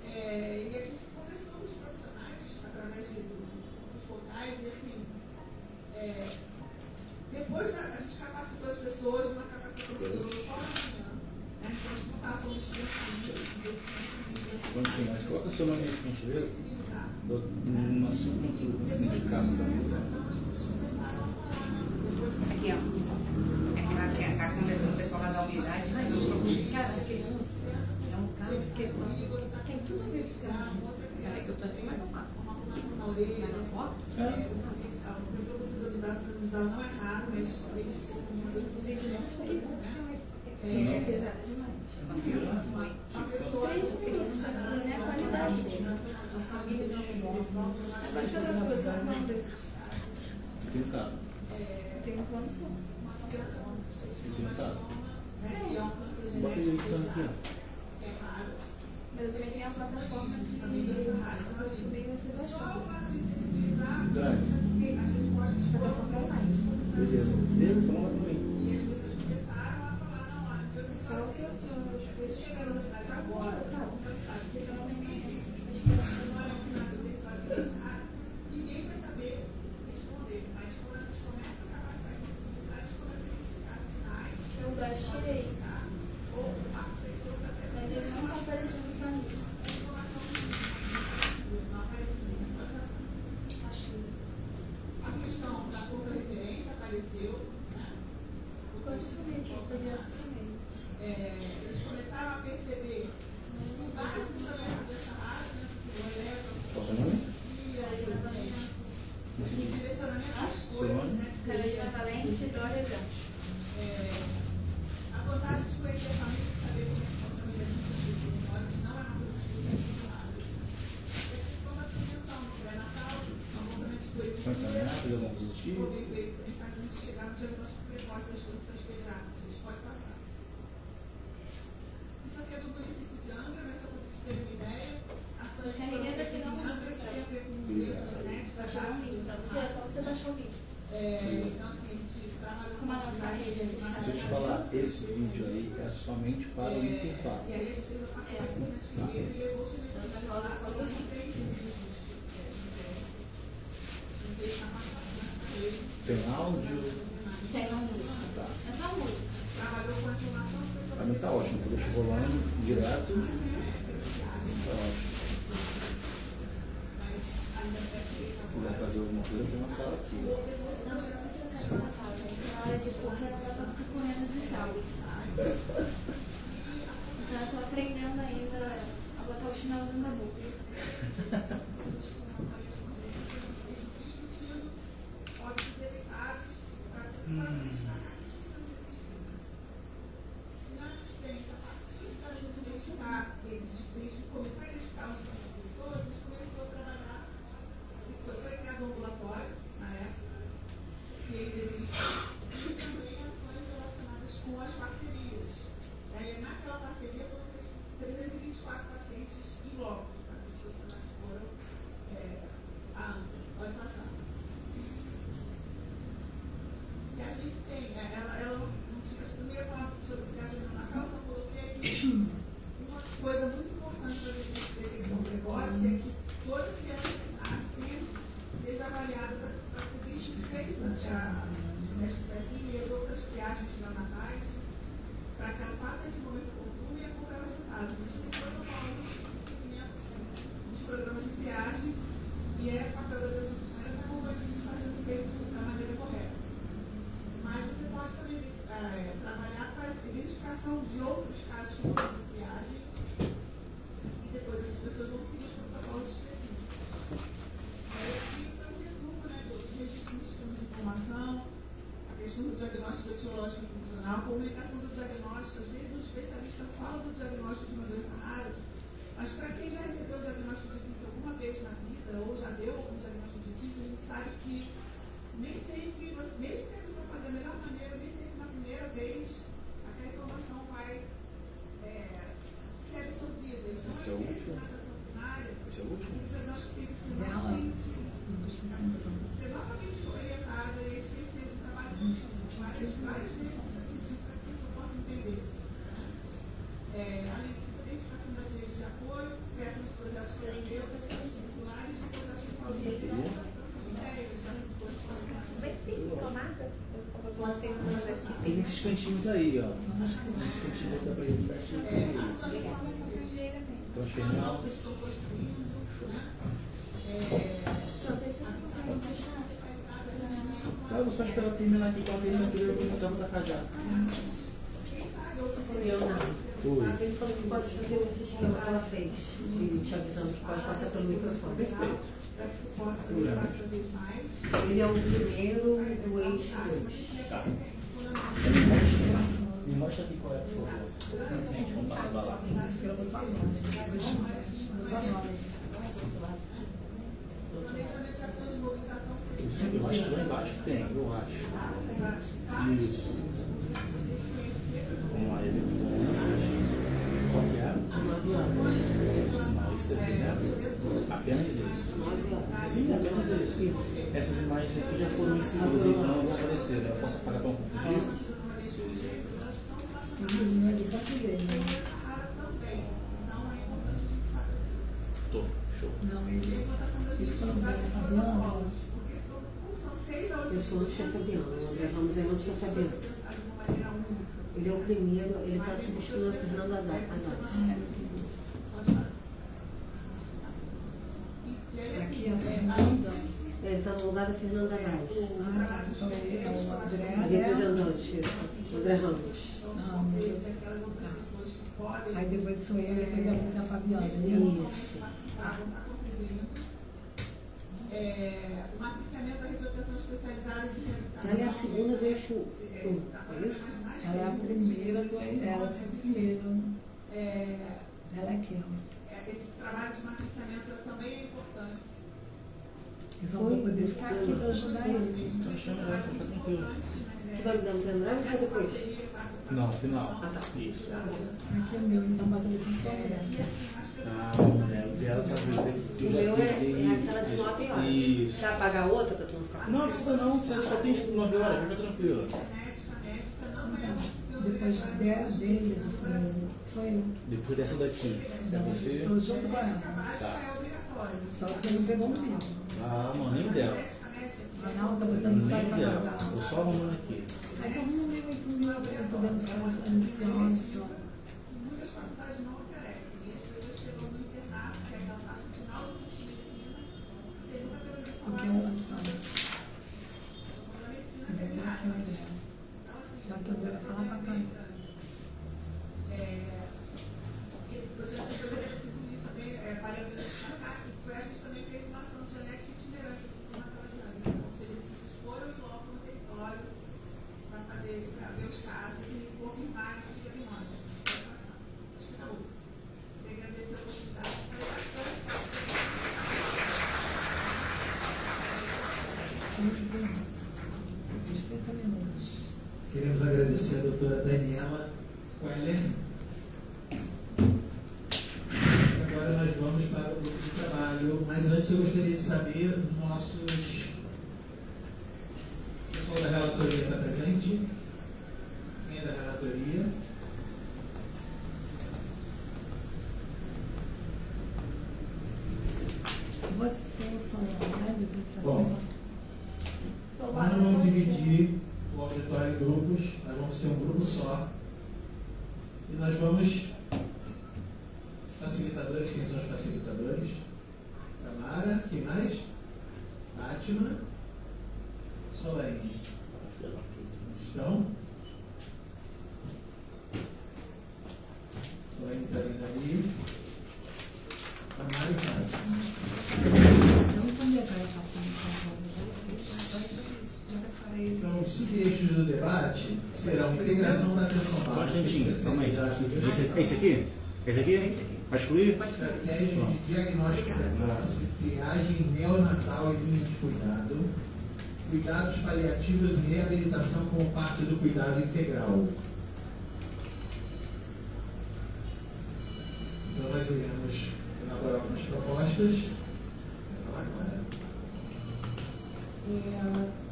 E a gente conversou com os profissionais através dos portais e assim, depois a gente capacitou as pessoas, uma capacitação que durou só uma manhã. Então a gente não estava falando Vamos mas coloca o seu nome aí, por gentileza. Uma significação da mesa. Aqui, ó. É que ela está conversando com o pessoal lá da unidade, né? Cara, a criança é um caso que tem tudo a ver com isso. Peraí que eu tô aqui, mas não faço. Mas na foto? A pessoa com síndrome de Down não é raro, mas a gente É pesada demais. a pessoa Não é a qualidade dele. Agora já dá coisa, não. Tem um carro. Tem um plano só. Tem um carro. Bota ele aqui, ó. Mas eu também tenho a plataforma de subir vai ser baixado. Drive. Plataforma online. Beleza. Beleza, vamos lá também. E as pessoas começaram a falar, não, olha, eu tenho Falta as coisas chegaram na idade agora, ninguém vai saber responder, mas quando a gente começa a capacitar essa sensibilidade, a gente começa a identificar sinais, Eu baixei, ou a pessoa que até mas ele não tá aparecendo pra mim. não aparece, pode passar. Achei. A questão da pouca referência apareceu, né? Pode subir aqui, pode subir. Eles começaram a perceber o básico da minha cabeça rasa, né? Qual o seu nome? O direcionamento das Seu coisas, nome? né? Carolina Valente, Dória Gante. A vantagem de conhecer a família e saber como é que a família se não é uma coisa que você encaminhar, fazer alguma coisa do tipo? Foi feito também para a gente chegar no diagnóstico precoce das condições pediátricas. Pode passar. Isso aqui é do município de Angra, mas só para vocês terem uma ideia. Ações que foram feitas em Angra, que tem a ver com doença genética. Baixar um vídeo para você, é só você baixar o vídeo. Então, assim, a gente trabalhou com uma nossa rede. Se eu te falar, esse vídeo aí é somente para o intervalo. E aí a gente fez a parceria com a Chineira e levou o Chineira para falar para os três vídeos. Tem áudio? Tem uma música. Tá. É só música. Trabalhou com a informação pessoal. Pra mim tá ótimo, eu deixo rolando direto. Tá ótimo. Se quiser fazer alguma coisa, tem uma sala aqui. Não, você não precisa ficar nessa sala. Na hora de correr, ela vai ficar correndo de sal. Então, eu tô aprendendo ainda a botar o chinelo dentro da bolsa. Eles começaram a identificar as pessoas, a gente começou a trabalhar, foi criado um ambulatório na época, que ainda existe, e também ações relacionadas com as parcerias. Naquela parceria foram 324 pacientes em loco, tá? Os profissionais foram pode passar. Se a gente tem, ela não tinha, primeiro falar sobre triagem neonatal, só coloquei aqui. Uma coisa muito importante para a detecção precoce é que toda criança que nasce seja avaliada para ser visto feito a teste do pezinho e as outras triagens neonatais, para que ela faça esse momento oportuno e acompanhe os resultados. Existem protocolos de seguimento dos programas de triagem e é papel da atenção primária que acompanha se isso está sendo feito da maneira correta. Mas você pode também trabalhar para a identificação de outros casos que não são triagem e depois as pessoas vão seguir os protocolos específicos. Aqui está um resumo do registro do sistema de informação, a questão do diagnóstico etiológico e funcional, a comunicação do diagnóstico. Às vezes o especialista fala do diagnóstico de uma doença rara, mas para quem já recebeu o diagnóstico difícil alguma vez na vida, ou já deu algum diagnóstico difícil, a gente sabe que nem sempre, mesmo que a pessoa fale da melhor maneira, nem sempre na primeira vez aquela informação vai ser absorvida. Então, Esse é o último? Esse é o último? O diagnóstico tem que ser novamente orientada, e isso tem que ser um trabalho contínuo. Várias vezes precisa sentir para que a pessoa possa entender. Além disso, a identificação das redes de apoio, criação de projetos terapêuticos, circulares e projetos de saúde. Tem nesses cantinhos aí, ó. Nesses cantinhos aí dá pra gente pertinho. Transfermal. Eu vou só esperar terminar aqui, quando terminar aqui, eu vou botar da cajada. Ele falou que pode fazer esse esquema que ela fez, te avisando que pode passar pelo microfone. Perfeito. Ele é o primeiro do eixo 2. Tá. Me mostra aqui qual é, por favor. Paciente, vamos passar da lá. Sim, eu acho que lá embaixo tem, eu acho. Isso. Vamos lá, evidências. Qual que é? Não, isso daqui, né? Apenas esse. Sim, apenas esse. Essas imagens aqui já foram inseridas, então não vão aparecer, né? Eu posso apagar para não confundir? Tô, show. Eu sou antes da Fabiana, o André Ramos é antes da Fabiana. Ele é o primeiro, ele está substituindo a Fernanda Haddad. Aqui é a Fernanda. Ele está no lugar da Fernanda Haddad. Então é o André. A representante, André Ramos. Aí depois sou eu e depois a Fabiana. Isso. O matriciamento da reabilitação especializada de reabilitação. Ela é a segunda do eixo 1, é isso? Ela é a primeira, ela foi a primeira. Ela é aqui, ó. Esse trabalho de matriciamento também é importante. Eu foi poder ficar aqui para ajudar ele. Então chama ela, fica tranquilo. Tu vai me dar um pendrive ou só depois? Não, final. Ah, tá. Isso. Aqui é o meu, então bota ele com problema. Ah, mulher, o dela tá vendo. O meu é aquela de 9 horas. Isso. Quer apagar outra pra tu não ficar? Não, precisa não, você só tem 9 horas, fica tranquilo. Depois dele, foi Depois dessa daqui, é você? Tô junto com ela. Tá. Só que ele não pegou no meu. Ah, mano, nem dela. Ah, não, tá botando saco Nem pra dela. casar. Tô só arrumando aqui. Aí então arruma meio 8 mil pra ele poder ficar em silêncio. Muitas faculdades não oferecem. E as pessoas chegam no internato, que é aquela faixa final do curso de medicina, sem nunca ter ouvido falar. Porque eu não sabe. É verdade que eu olhei. Já que eu devia falar pra cá. Esse projeto eu também vale a pena destacar que a gente também fez uma ação de genética itinerante, assim como aquela genética. Os geneticistas foram em loco no território para ver os casos e confirmar esses diagnósticos. Acho que tá bom. Queria agradecer a oportunidade de fazer bastante. Queremos agradecer a doutora Daniela Queller. Agora nós vamos para o grupo de trabalho, mas antes eu gostaria de saber dos nossos... O pessoal da relatoria está presente? Quem é da relatoria? Você falou, né? Bom, nós não vamos dividir o auditório em grupos, nós vamos ser um grupo só. E nós vamos... Facilitadores, quem são os facilitadores? Tamara, quem mais? Fátima, Solange. Estão? Solange está vindo ali. Tamara e Fátima. Não quando eu quero passar Então, os subeixos do debate serão integração da atenção Só um básica. instantinho, calma aí. Esse aqui? Esse aqui? Esse aqui. Vai excluir? Estratégia de diagnóstico precoce, triagem neonatal e linha de cuidado, cuidados paliativos e reabilitação como parte do cuidado integral. Então nós iremos elaborar algumas propostas. Vai falar agora.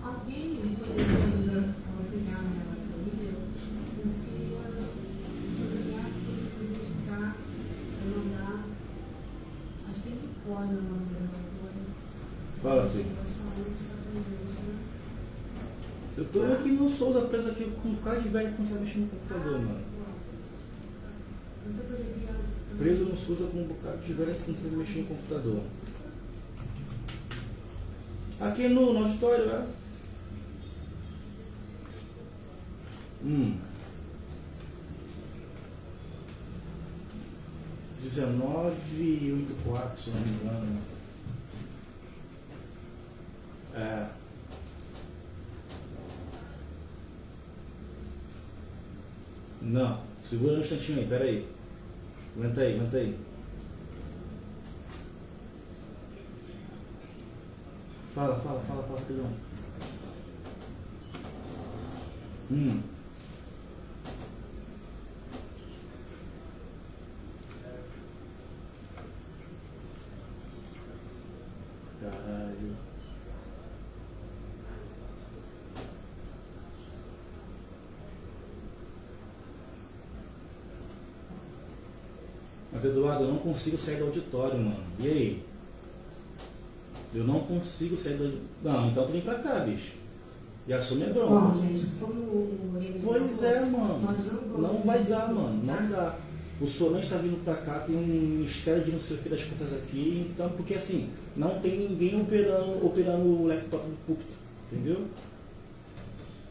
Alguém poderia nos auxiliar na relatoria? Porque acho que ele pode no nome da relatória. Fala, filho. Eu tô aqui no Souza preso aqui com um cara de velho que não sabe mexer no computador, mano. Você poderia... Preso no Souza com um bocado de velho que não sabe mexer no computador. Aqui no auditório, é? 19h84, se não me engano. É. Não, segura um instantinho aí, pera aí. Aguenta aí, aguenta aí. Fala, rapidão. Caralho. Mas Eduardo, eu não consigo sair do auditório, mano. E aí? Eu não consigo sair do auditório. Não, então tu vem pra cá, bicho. E assume a bronca. Bom, gente, como ele... Pois é, mano. Não vai dar, mano. Não dá. O Solange tá vindo pra cá, tem um mistério de não sei o que das contas aqui. Então, porque assim, não tem ninguém operando o laptop do púlpito. Entendeu?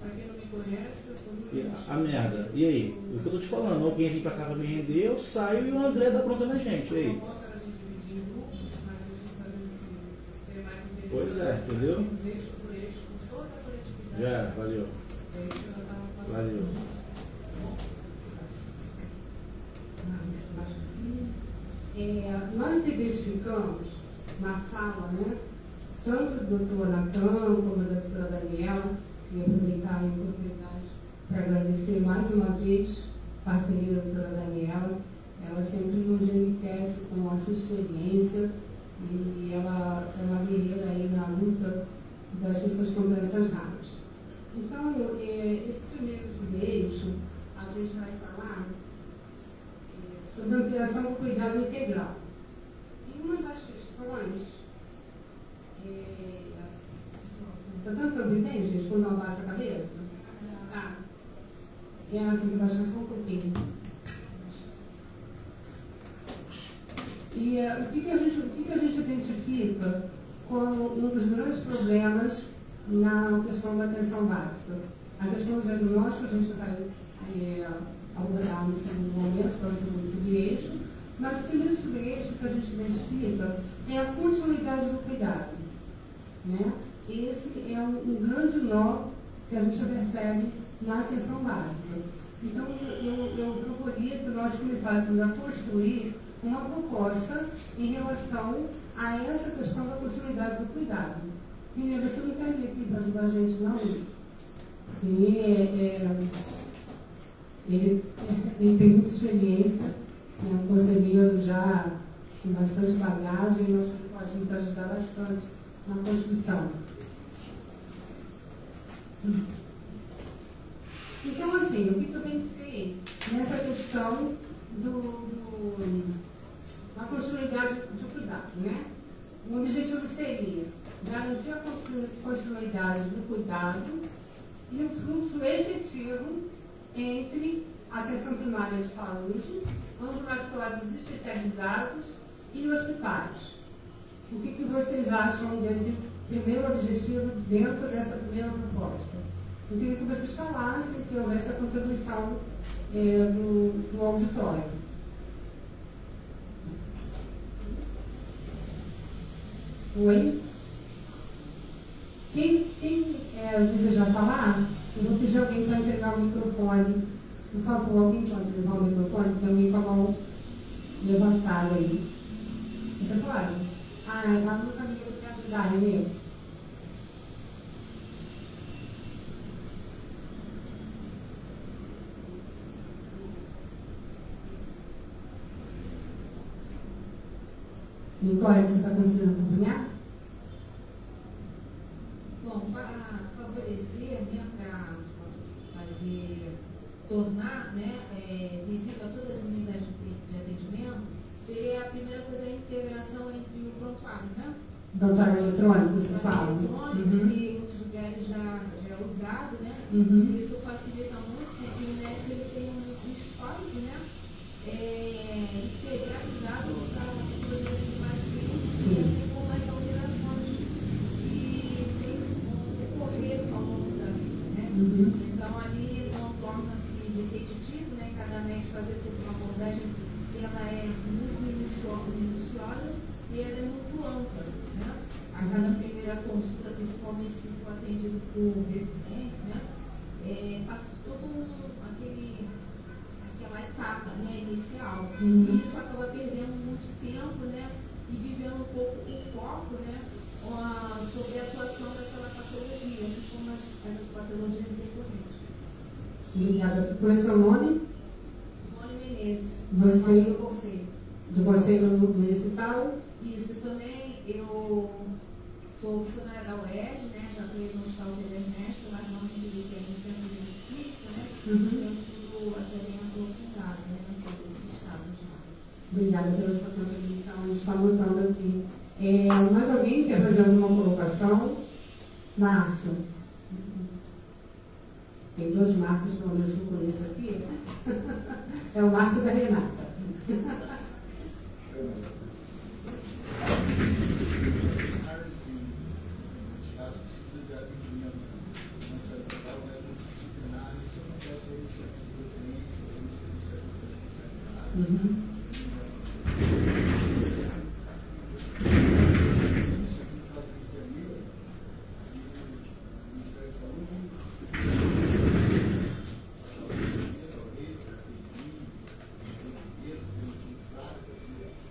Pra quem não me conhece, eu sou muito... A merda. E aí? O que eu tô te falando? Alguém vem pra cá pra me render, eu saio e o André dá bronca na gente. E aí? Não posso a gente dividir em grupos, mas a gente pode ser mais interessante. Pois é, entendeu? Eixo por eixo, com toda a coletividade. Já, valeu. É isso que eu estava passando. Valeu. Nós identificamos na sala, né, tanto do doutor Natan como da doutora Daniela, e aproveitar a oportunidade para agradecer mais uma vez a parceria da doutora Daniela. Ela sempre nos enriquece com a sua experiência e ela é uma guerreira aí na luta das pessoas com doenças raras. Então, esse primeiro eixo, a gente vai falar sobre a ampliação do cuidado integral. E uma das questões, está dando para ouvir, gente, quando eu abaixo a cabeça? Tá. Tem que baixar só um pouquinho. E o que a gente identifica como um dos grandes problemas na questão da atenção básica? A questão do diagnóstico a gente vai abordar no segundo momento, que é o segundo subeixo, mas o primeiro subeixo que a gente identifica é a continuidade do cuidado. Né? Esse é um grande nó que a gente percebe na atenção básica. Então, eu proporia que nós começássemos a construir uma proposta em relação a essa questão da continuidade do cuidado. Primeiro, você não quer vir aqui para ajudar a gente, não? Ele tem muita experiência, é um conselheiro já com bastante bagagem, nós que pode nos ajudar bastante na construção. Então, assim, o que eu pensei nessa questão da continuidade do cuidado, né? O objetivo seria garantir a continuidade do cuidado e o fluxo efetivo entre a atenção primária de saúde, ambulatórios especializados e hospitais. O que vocês acham desse primeiro objetivo dentro dessa primeira proposta? Eu queria que vocês falassem, que houvesse a contribuição do auditório. Oi? Quem desejar falar, eu vou pedir alguém para entregar o microfone. Por favor, alguém pode levar o microfone? Tem alguém com a mão levantada aí. Você pode? Ah, é uma música amiga que quer ajudar, Renê. Nicole, você está conseguindo acompanhar? Bom, para favorecer, né, para tornar, né, visível a todas as unidades de atendimento, seria a primeira coisa a integração entre o prontuário, né? Prontuário eletrônico, você fala? Eletrônico, que em muitos lugares já é usado, né? Isso facilita muito, porque o médico ele tem um histórico, né? Integralizado para a tipologia do paciente, assim como as alterações que tem ocorrido ao longo da vida, né? Então, ali não torna-se repetitivo, né? Cada médico fazer toda uma abordagem que ela é muito minuciosa e ela é muito ampla, né? A cada primeira consulta, principalmente se for atendido por residente, né? Passa por aquela etapa, né, inicial. E isso acaba perdendo muito tempo, né? E desviando um pouco o foco, né? Sobre a atuação daquela patologia, assim como as patologias decorrentes. Obrigada. Qual é o seu nome? Simone Menezes. Você? Do Conselho. Do Conselho Municipal? Isso, também eu sou funcionária da UERJ, né? Já estou no Hospital Pedro Ernesto, mas normalmente ele tem um centro de medicina, né? Eu estudo até bem aprofundado, né? Sobre esses casos já. Obrigada pela sua contribuição. A gente está anotando aqui. Mais alguém quer fazer alguma colocação? Márcio. Tem dois Márcios, pelo menos, que eu conheço aqui. É o Márcio da Renata.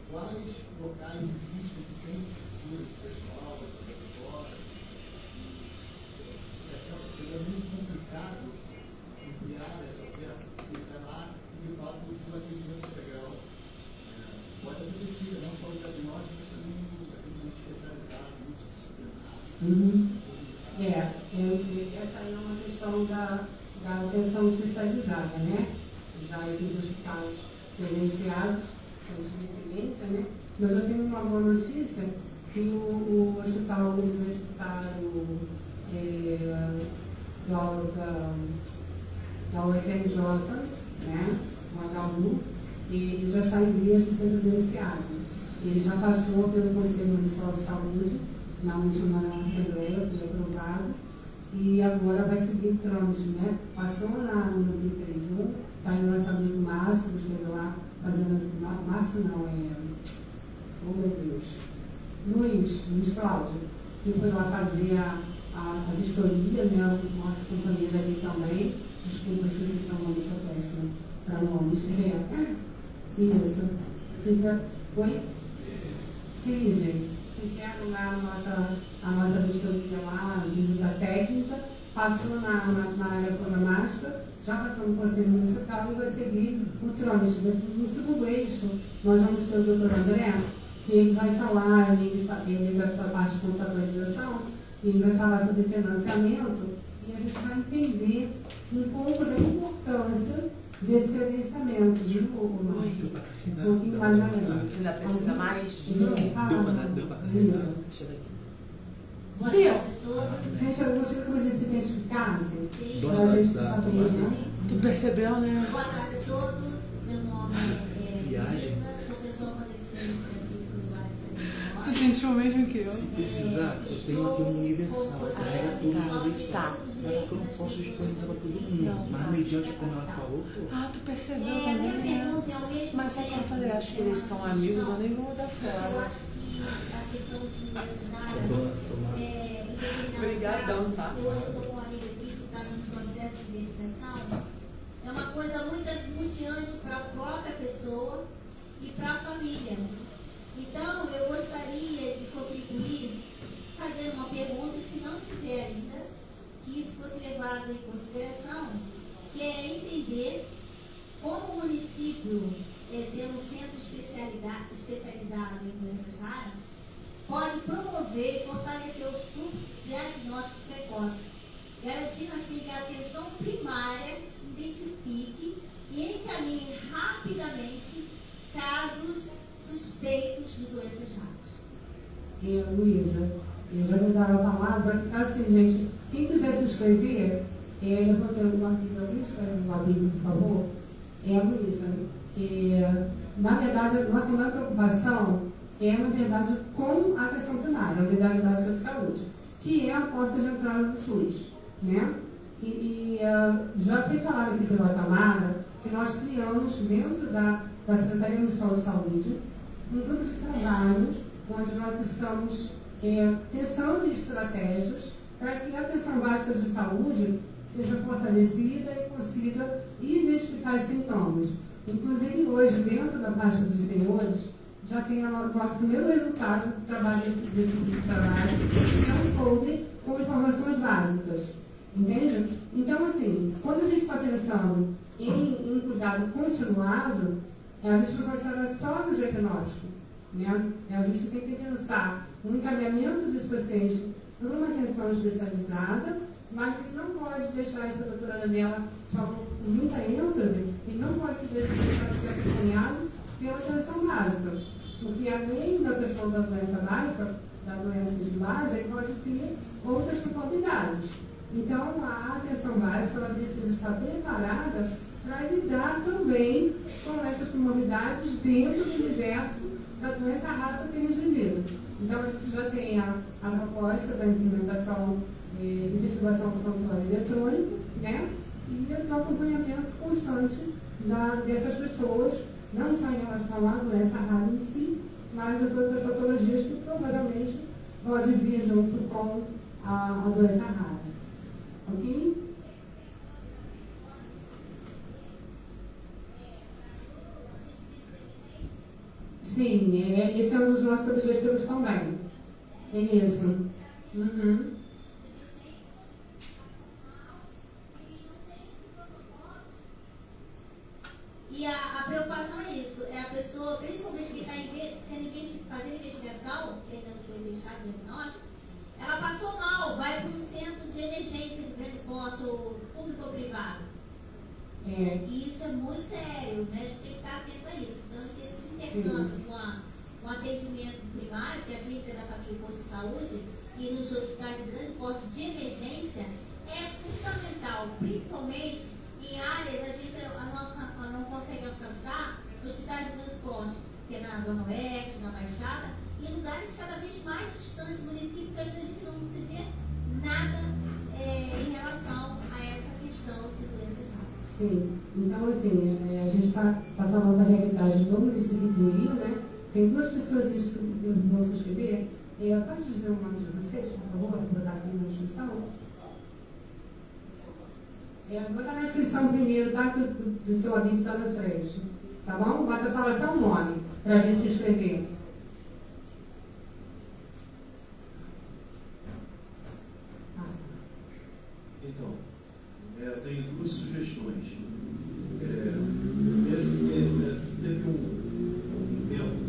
Quais locais existem que têm estrutura de pessoal, laboratório, Essa aí é uma questão da atenção especializada, né? Já esses hospitais credenciados são de referência, né? Mas eu tenho uma boa notícia que o Hospital Universitário da UFRJ, né? O HU, ele já está em vias de ser credenciado. Ele já passou pelo Conselho Municipal de Saúde, na última Assembleia, foi aprovado, e agora vai seguir o trâmite, né? Passou no 931, está em nosso amigo Márcio, que esteve lá fazendo. Márcio não, oh meu Deus. Luiz Cláudio, que foi lá fazer a vistoria, né? Nossa companheira ali também. Desculpa, esqueci seu nome, sou péssima para nomes. Isso. Oi? Sim, gente. Fizeram lá a nossa vistoria lá, a visita técnica, passou na área programática, já passou no Conselho Municipal e vai seguir o trâmite. No segundo eixo, nós vamos ter o doutor André, que ele vai falar, ele vai para a parte de contabilização, ele vai falar sobre financiamento e a gente vai entender um pouco da importância desse credenciamento. De novo, Márcio. Um pouquinho mais além. Você ainda precisa mais? Deu para carregar. Deixa eu ver aqui. Gente, eu gostaria que vocês se identificassem, Dona para a gente da saber, né? Tu percebeu, né? Boa tarde a todos. Meu nome é Viagem. Lina, sou pessoa com deficiência física usuária de Tu sentiu o mesmo que eu? Se precisar, eu tenho aqui um universal. Carrega tudo de uma vez só. Tá. É porque eu não posso disponibilizar para todo mundo. Mas mediante como ela falou, pô. Ah, tu percebeu também, né? Mas só que eu falei, acho que eles são amigos, eu nem vou dar Eu fora. acho que a questão de diversidade Obrigadão, tá? eu hoje estou com uma amiga aqui que está num processo de investigação. É uma coisa muito angustiante para a própria pessoa e para a família. Então, eu gostaria de contribuir fazendo uma pergunta, e se não tiver ainda, que isso fosse levado em consideração, que é entender como o município, tendo um centro especializado em doenças raras, pode promover e fortalecer os fluxos de diagnóstico precoce, garantindo assim que a atenção primária identifique e encaminhe rapidamente casos suspeitos de doenças raras. Luísa, eu já vou dar a palavra, assim, gente, quem quiser se inscrever, levantando uma Bíblia, alguém escreve uma Bíblia, por favor? É a Luísa. Na verdade, a nossa maior preocupação na verdade, com a questão primária, a unidade básica de saúde, que é a porta de entrada do SUS, né? Já foi falado aqui pela Tamara que nós criamos dentro da Secretaria Municipal de Saúde um grupo de trabalho onde nós estamos pensando em estratégias para que a atenção básica de saúde seja fortalecida e consiga identificar os sintomas. Inclusive, hoje, dentro da pasta dos senhores, já tem o nosso primeiro resultado do trabalho desse grupo de trabalho, que é um folder com informações básicas. Entende? Então, assim, quando a gente está pensando em cuidado continuado, a gente não pode falar só do diagnóstico. Né? A gente tem que pensar no encaminhamento dos pacientes por uma atenção especializada, mas ele não pode deixar isso, a doutora Daniela falou com muita ênfase, ele não pode se deixar de ser acompanhado pela atenção básica. Porque além da questão da doença básica, da doença de base, ele pode ter outras comorbidades. Então, a atenção básica ela precisa estar preparada para lidar também com essas comorbidades dentro do universo da doença rara daquele indivíduo. Então, a gente já tem a proposta da implementação de investigação com controle eletrônico, né? E o acompanhamento constante dessas pessoas, não só em relação à doença rara em si, mas as outras patologias que provavelmente podem vir junto com a doença rara. Ok? Sim, esse é um dos nossos objetivos também. É isso. Uhum. E a preocupação é isso, é a pessoa, principalmente que está fazendo investigação, que ainda não foi fechado o diagnóstico, ela passou E isso é muito sério, né? A gente tem que estar atento a isso. Então, esse intercâmbio com atendimento primário, que é a clínica da família e posto de saúde, e nos hospitais de grande porte de emergência, é fundamental, principalmente em áreas a gente não consegue alcançar, hospitais de grande porte, que é na Zona Oeste, na Baixada, e em lugares cada vez mais distantes do município, que ainda a gente não se vê nada em relação a essa questão de doenças raras. Sim, então assim, a gente está falando da realidade do município do Rio, né? Tem duas pessoas que vão se inscrever. Pode dizer o nome de vocês, por favor, para botar aqui na inscrição? Vou botar na inscrição primeiro, tá? Do seu amigo está na frente. Tá bom? Bota falar só o nome, para a gente inscrever. Então, eu tenho duas sugestões. Teve um tempo,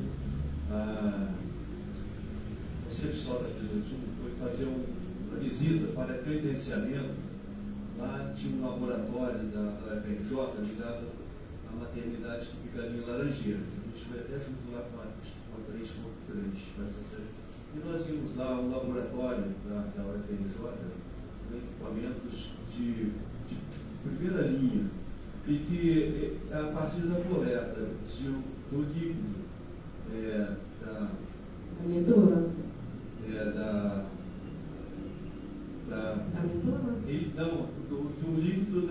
o CEPSOL da Vila Sul foi fazer uma visita para credenciamento. Lá tinha um laboratório da UFRJ ligado à maternidade que fica ali em Laranjeiras. A gente foi até junto lá com a 3.3. E nós íamos lá, um laboratório da UFRJ, com equipamentos de primeira linha, e que a partir da coleta do líquido do líquido o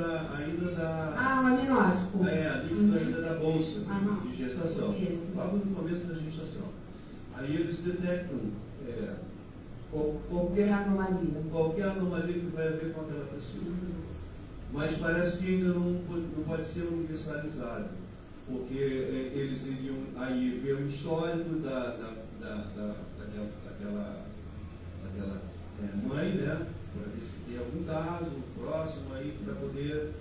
amniótico. Líquido ainda da bolsa de gestação, logo no começo da gestação. Aí eles detectam qualquer anomalia que vai haver com aquela pessoa. Mas parece que ainda não pode ser universalizado, porque eles iriam aí ver o histórico daquela mãe, né, para ver se tem algum caso próximo aí para poder.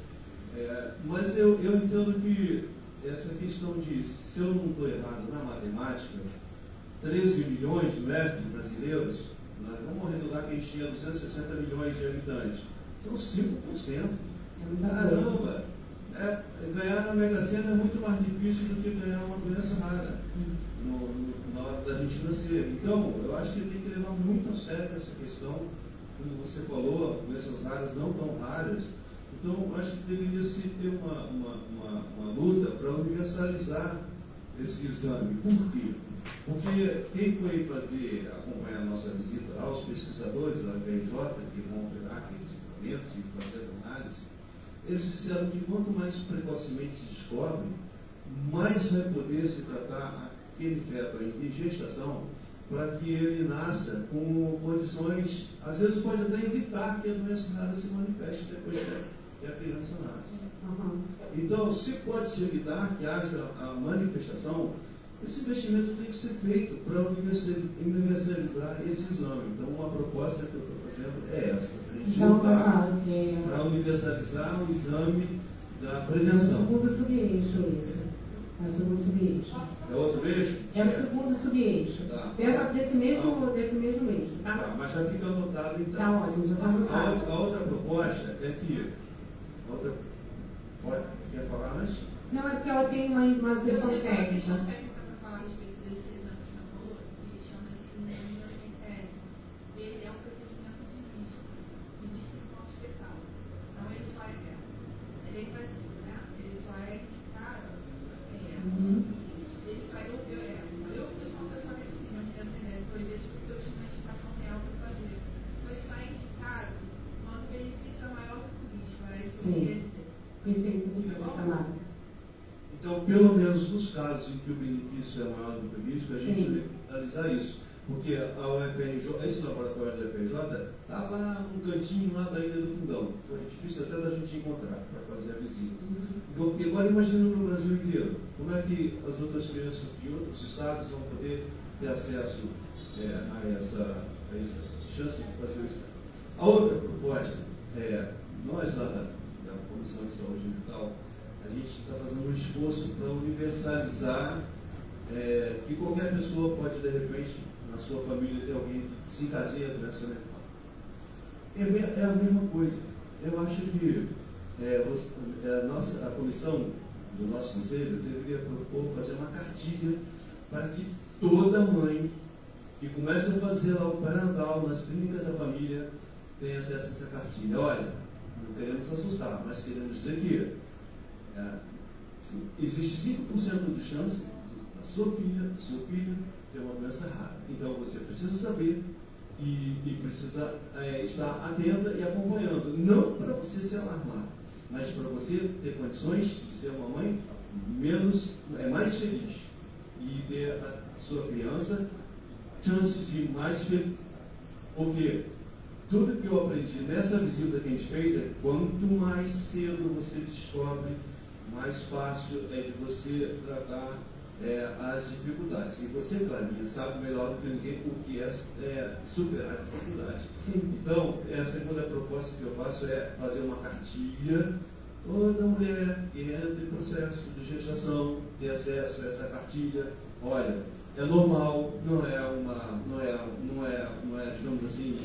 Mas eu entendo que essa questão de, se eu não estou errado na matemática, 13 milhões de brasileiros, nós vamos arredondar que a gente tinha 260 milhões de habitantes, são 5%. Caramba! Ganhar na Mega Sena é muito mais difícil do que ganhar uma doença rara na hora da gente nascer. Então, eu acho que tem que levar muito a sério essa questão. Como você falou, doenças raras não tão raras. Então, eu acho que deveria se ter uma luta para universalizar esse exame. Por quê? Porque quem foi acompanhar a nossa visita aos pesquisadores da UFRJ, que vão pegar aqueles equipamentos e fazer as análises, eles disseram que quanto mais precocemente se descobre, mais vai poder se tratar aquele feto em gestação, para que ele nasça com condições, às vezes pode até evitar que a doença rara se manifeste depois que a criança nasce. Então, se pode se evitar que haja a manifestação, esse investimento tem que ser feito para universalizar esse exame. Então, uma proposta que eu estou fazendo é essa, para a gente lutar para universalizar o exame da prevenção. É o segundo subeixo isso. É o segundo subeixo. É outro eixo? É o segundo subeixo. Tá. Desse mesmo eixo, tá? Tá, mas já fica anotado então. Tá ótimo, já está anotado. A outra proposta é que... Quer falar antes? Não, é porque ela tem uma questão técnica. Então, pelo menos nos casos em que o benefício é maior do que o risco, a gente tem que analisar isso. Porque a UFRJ, esse laboratório da UFRJ está lá num cantinho lá da Ilha do Fundão. Foi difícil até da gente encontrar para fazer a visita. E agora imagina no Brasil inteiro, como é que as outras crianças de outros estados vão poder ter acesso a essa chance de fazer o exame. A outra proposta nós lá da Comissão de Saúde Mental, a gente está fazendo um esforço para universalizar que qualquer pessoa pode, de repente, na sua família, ter alguém que se encadeia a doença mental. É a mesma coisa. Eu acho que a comissão do nosso conselho deveria propor fazer uma cartilha para que toda mãe que começa a fazer lá o pré-natal nas clínicas da família tenha acesso a essa cartilha. Olha, não queremos assustar, mas queremos dizer que existe 5% de chance da sua filha, do seu filho, ter uma doença rara. Então você precisa saber e precisa estar atenta e acompanhando. Não para você se alarmar, mas para você ter condições de ser uma mãe mais feliz e ter a sua criança chances de mais feliz. Porque tudo que eu aprendi nessa visita que a gente fez é quanto mais cedo você descobre, mais fácil é de você tratar as dificuldades. E você, Clarinha, sabe melhor do que ninguém o que é superar a dificuldade. Sim. Então, a segunda proposta que eu faço é fazer uma cartilha. Toda mulher que entra em processo de gestação ter acesso a essa cartilha. Olha, é normal, não é, digamos assim,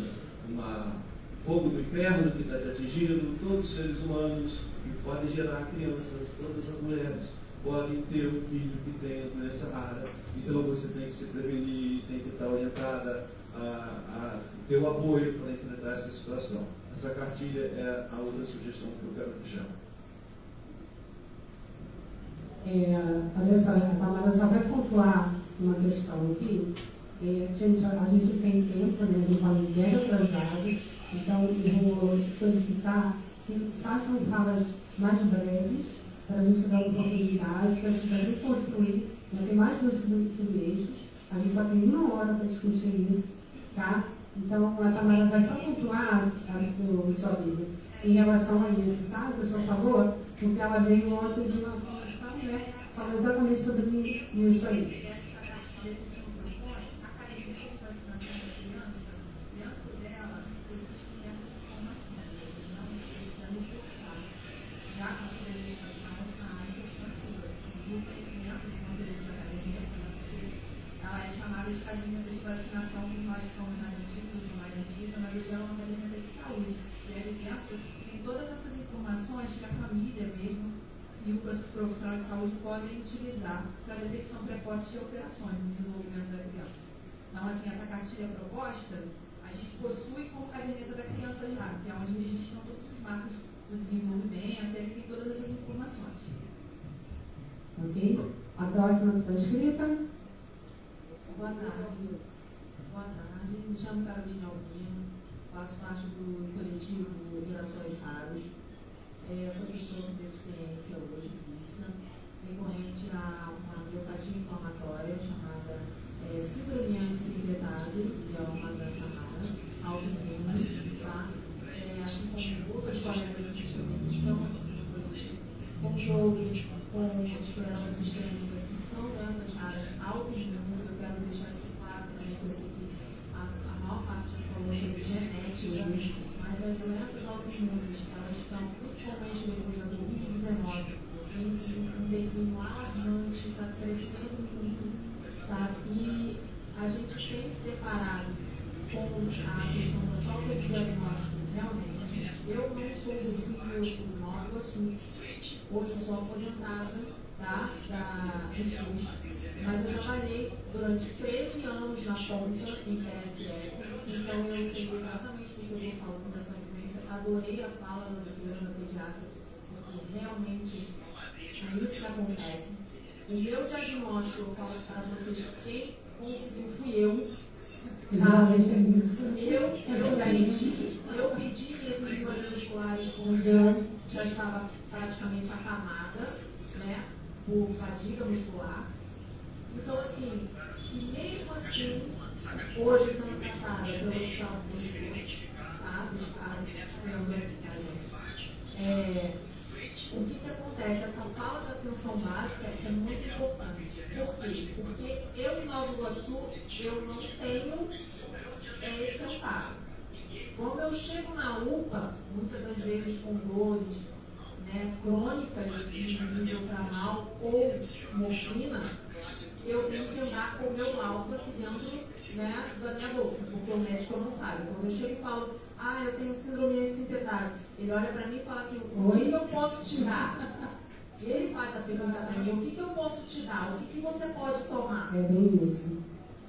fogo do inferno que está te atingindo. Todos os seres humanos que podem gerar crianças, todas as mulheres podem ter um filho que tenha doença rara. Então você tem que se prevenir, tem que estar orientada a ter o apoio para enfrentar essa situação. Essa cartilha é a outra sugestão que eu quero deixar. Olha só, a Tamara só vai pontuar uma questão aqui. A gente tem tempo, né? A gente está bem atrasado, então eu vou solicitar que façam falas mais breves para a gente dar oportunidade, para a gente reconstruir. Já tem mais de 2 eixos, a gente só tem 1 hora para discutir isso, tá? Então a Tamara vai só pontuar o sua vida em relação a isso, tá? O professor falou, porque ela veio ontem de uma formação, né? Falou exatamente sobre isso aí. De caderneta de vacinação, como nós somos mais antigos ou mais antigas, mas hoje é uma caderneta de saúde. E ali dentro tem todas essas informações que a família mesmo e o profissional de saúde podem utilizar para a detecção precoce de alterações no desenvolvimento da criança. Então, assim, essa cartilha proposta, a gente possui como caderneta da criança já, que é onde registram todos os marcos do desenvolvimento, e ali tem todas essas informações. Ok? A próxima que está escrita. Boa tarde. Boa tarde. Me chamo Carolina Albino, faço parte do coletivo Gerações Raros. Sou pessoa com deficiência hoje física, recorrente a uma miopatia inflamatória chamada síndrome anti-secretária, que é uma doença rara, autoimune, tá? Assim como outras colegas que também estão com dores, com esclerose sistêmica, que são doenças raras autoimunes. Eu quero deixar isso claro também, que eu sei que a maior parte falou sobre genética, mas as doenças autoimunes, elas estão principalmente depois da Covid-19 em um declínio alarmante, está crescendo muito, sabe? E a gente tem se deparado com a questão da falta de diagnóstico. Realmente, eu não sou do Rio, eu sou do Nova Sul. Hoje eu sou aposentada do SUS, mas eu trabalhei durante 13 anos na ponta em PSF, então eu sei exatamente do que eu estou falando dessa doença. Adorei a fala da doutora pediatra, porque realmente é isso que acontece. O meu diagnóstico, eu falo para vocês, quem conseguiu fui eu. Eu pedi esses exames musculares quando eu já estava praticamente acamada, né, por fadiga muscular. Então, assim, mesmo assim, hoje sendo tratada pelo Hospital do Estado, o que acontece? Essa falta de atenção básica é muito importante. Por quê? Porque eu em Nova Iguaçu, eu não tenho esse amparo. Quando eu chego na UPA, muitas das vezes com dores, né, crônicas de nível tramal ou morfina, eu tenho que andar com o meu laudo aqui dentro, né, da minha bolsa, porque o médico não sabe. Quando eu chego e falo, eu tenho síndrome de sintetase, ele olha para mim e fala assim, o que eu posso te dar? Ele faz a pergunta para mim, o que eu posso te dar? O que você pode tomar? É bem isso.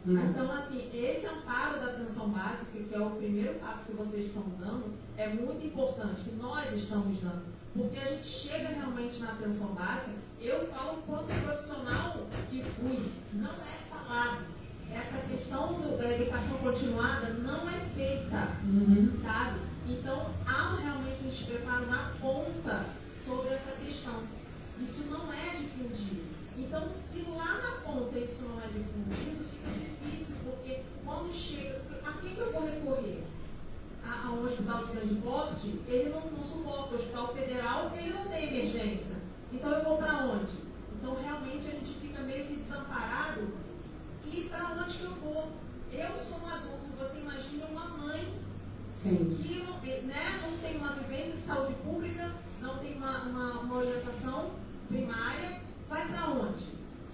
Então, assim, esse amparo da atenção básica, que é o primeiro passo que vocês estão dando, é muito importante, que nós estamos dando. Porque a gente chega realmente na atenção básica, eu falo quanto profissional que fui, não é falado. Essa questão da educação continuada não é feita, sabe? Então, há realmente um despreparo na ponta sobre essa questão. Isso não é difundido. Então, se lá na ponta isso não é difundido, fica difícil, porque quando chega... A quem que eu vou recorrer? A um hospital de grande porte, ele não suporta. O Hospital Federal, ele não tem emergência. Então, eu vou para onde? Então, realmente, a gente fica meio que desamparado. E para onde que eu vou? Eu sou um adulto. Você imagina uma mãe que não tem uma vivência de saúde pública, não tem uma orientação primária. Vai para onde?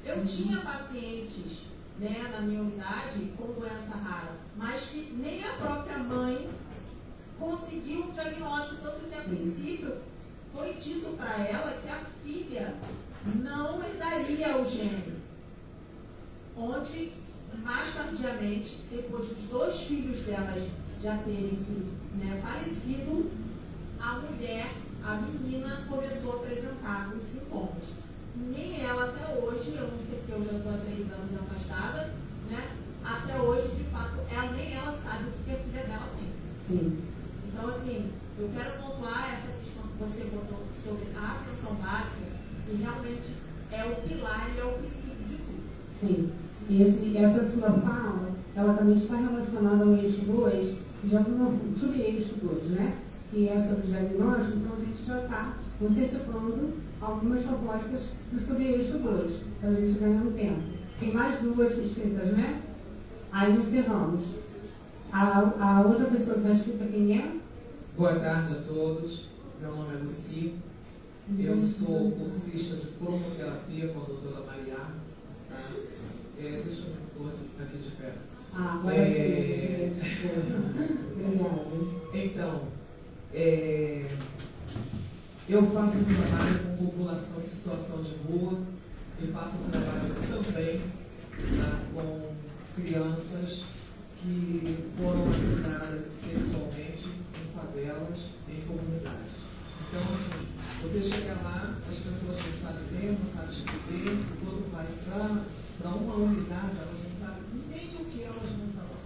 Eu tinha pacientes, né, na minha unidade com doença rara, mas que nem a própria mãe conseguiu um diagnóstico, tanto que a princípio foi dito para ela que a filha não herdaria o gene. Onde, mais tardiamente, depois dos 2 filhos delas já terem sido, né, falecido, a mulher, a menina, começou a apresentar os sintomas. Nem ela até hoje, eu não sei porque eu já estou há 3 anos afastada, né? Até hoje, de fato, nem ela sabe o que a filha dela tem. Sim. Então, assim, eu quero pontuar essa questão que você botou sobre a atenção básica, que realmente é o pilar e é o princípio de tudo. Sim. E essa sua fala, ela também está relacionada ao eixo 2, já no sub-eixo 2, né? Que é sobre diagnóstico, então a gente já está antecipando algumas propostas do sub-eixo 2, para a gente ganhar no tempo. Tem mais 2 escritas, né? Aí encerramos. A outra pessoa que está escrita quem é? Boa tarde a todos. Meu nome é Luci. Eu sou cursista de cromoterapia com a doutora Maria. Tá? Deixa eu me pôr aqui de pé. Agora sim. Obrigada. Então, eu faço um trabalho com população em situação de rua e faço um trabalho também, tá, com crianças que foram abusadas sexualmente em favelas, em comunidades. Então, assim, você chega lá, as pessoas não sabem ler, não sabem escrever, quando vai para uma unidade, elas não sabem nem o que elas vão falar.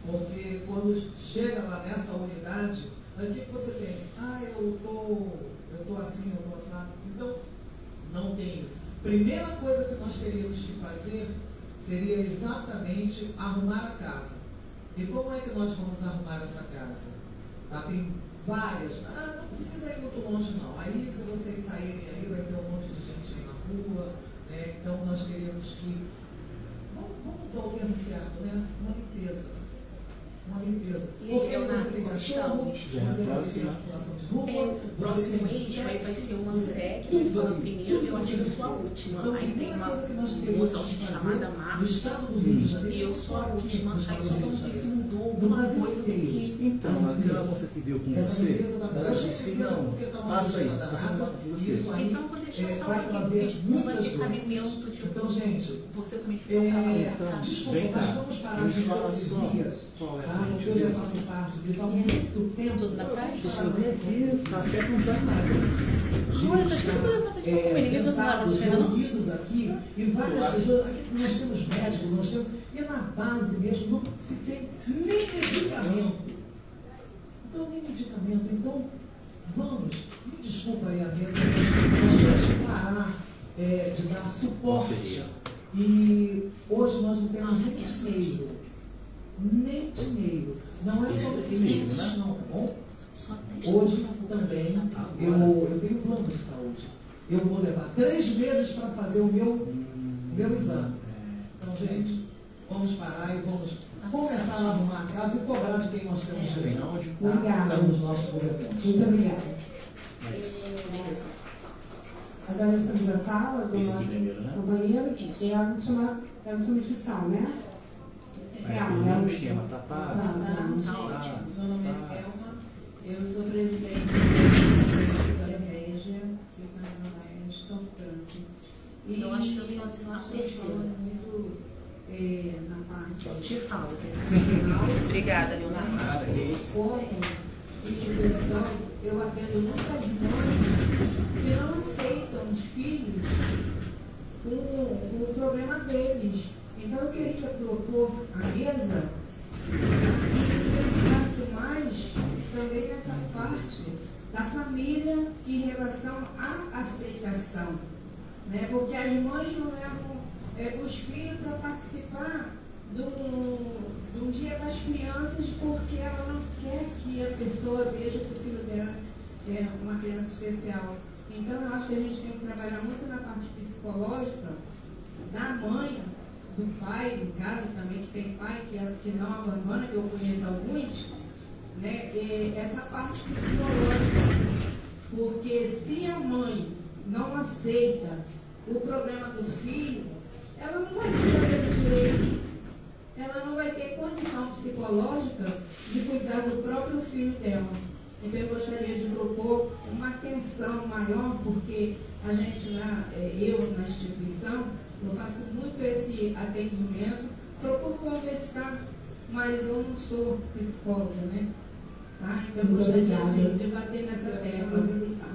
Porque quando chega lá nessa unidade, o que você tem? Eu tô assim, eu tô assado. Então, não tem isso. Primeira coisa que nós teríamos que fazer seria exatamente arrumar a casa. E como é que nós vamos arrumar essa casa? Tá? Tem várias. Não precisa ir muito longe, não. Aí, se vocês saírem aí, vai ter um monte de gente aí na rua, né? Então, nós teríamos que... Vamos usar o termo certo, né? Uma limpeza. E aí, Leonardo, nós estamos. O próximo eixo aí vai ser uma André, que vai falar primeiro, e eu acho que eu sou a última. Aí tem uma moça chamada Marcia, e eu sou a última. Aí só que eu não sei se mudou alguma coisa do que. Então, aquela moça que veio com você, ela disse: não, passa aí, você não vai com você. Então, eu vou deixar só aqui, porque tipo, vai ter cabimento, tipo, então, gente, você também ficou trabalhando. Então, desculpa, vem cá, vamos parar a de gente fala só qual é a porque eu já faço parte disso há muito tempo. Tudo na praia? Você vem aqui, café não dá nada. Olha, tá escrito na frente do ninguém tá usando você ainda não? Reunidos aqui, e várias pessoas, aqui nós temos médicos, nós temos, e na base mesmo, não se tem nem medicamento. Então, nem medicamento. Então, vamos, me desculpa aí a mesa, nós temos que parar de dar suporte. E hoje nós não temos nem dinheiro. Nem dinheiro. Não é só dinheiro, não, tá bom? Hoje também eu tenho um plano de saúde. Eu vou levar 3 meses para fazer o meu exame. Então, gente, vamos parar e vamos começar a arrumar a casa e cobrar de quem nós temos direito. Obrigada. Para os nossos governantes. Muito obrigada. Beleza. A da Alessandra fala do Esse nosso aqui primeiro, né? do banheiro, é a substituição, né? É o mesmo esquema, tá? Meu nome é Elma, eu sou presidente da Vitória Régia, eu canal mais Campo Grande. E eu acho que eu sou a terceira. Muito na parte Só te falo. profissional. Obrigada, Leonardo. Nada, que isso. Como instituição, eu atendo muitas mães que não aceitam os filhos com o problema deles. Então eu queria propor à mesa que pensasse mais também nessa parte da família em relação à aceitação. Né? Porque as mães não levam os filhos para participar do Dia das Crianças porque ela não quer que a pessoa veja que o filho dela é uma criança especial. Então eu acho que a gente tem que trabalhar muito na parte psicológica da mãe, do pai, no caso também, que tem pai que não abandona, que eu conheço alguns, né? Essa parte psicológica. Porque se a mãe não aceita o problema do filho, ela não vai ter direito, ela não vai ter condição psicológica de cuidar do próprio filho dela. Então eu gostaria de propor uma atenção maior, porque a gente, eu na instituição, eu faço muito esse atendimento, procuro conversar, mas eu não sou psicóloga, né? Tá? Então eu gostaria de bater nessa tecla.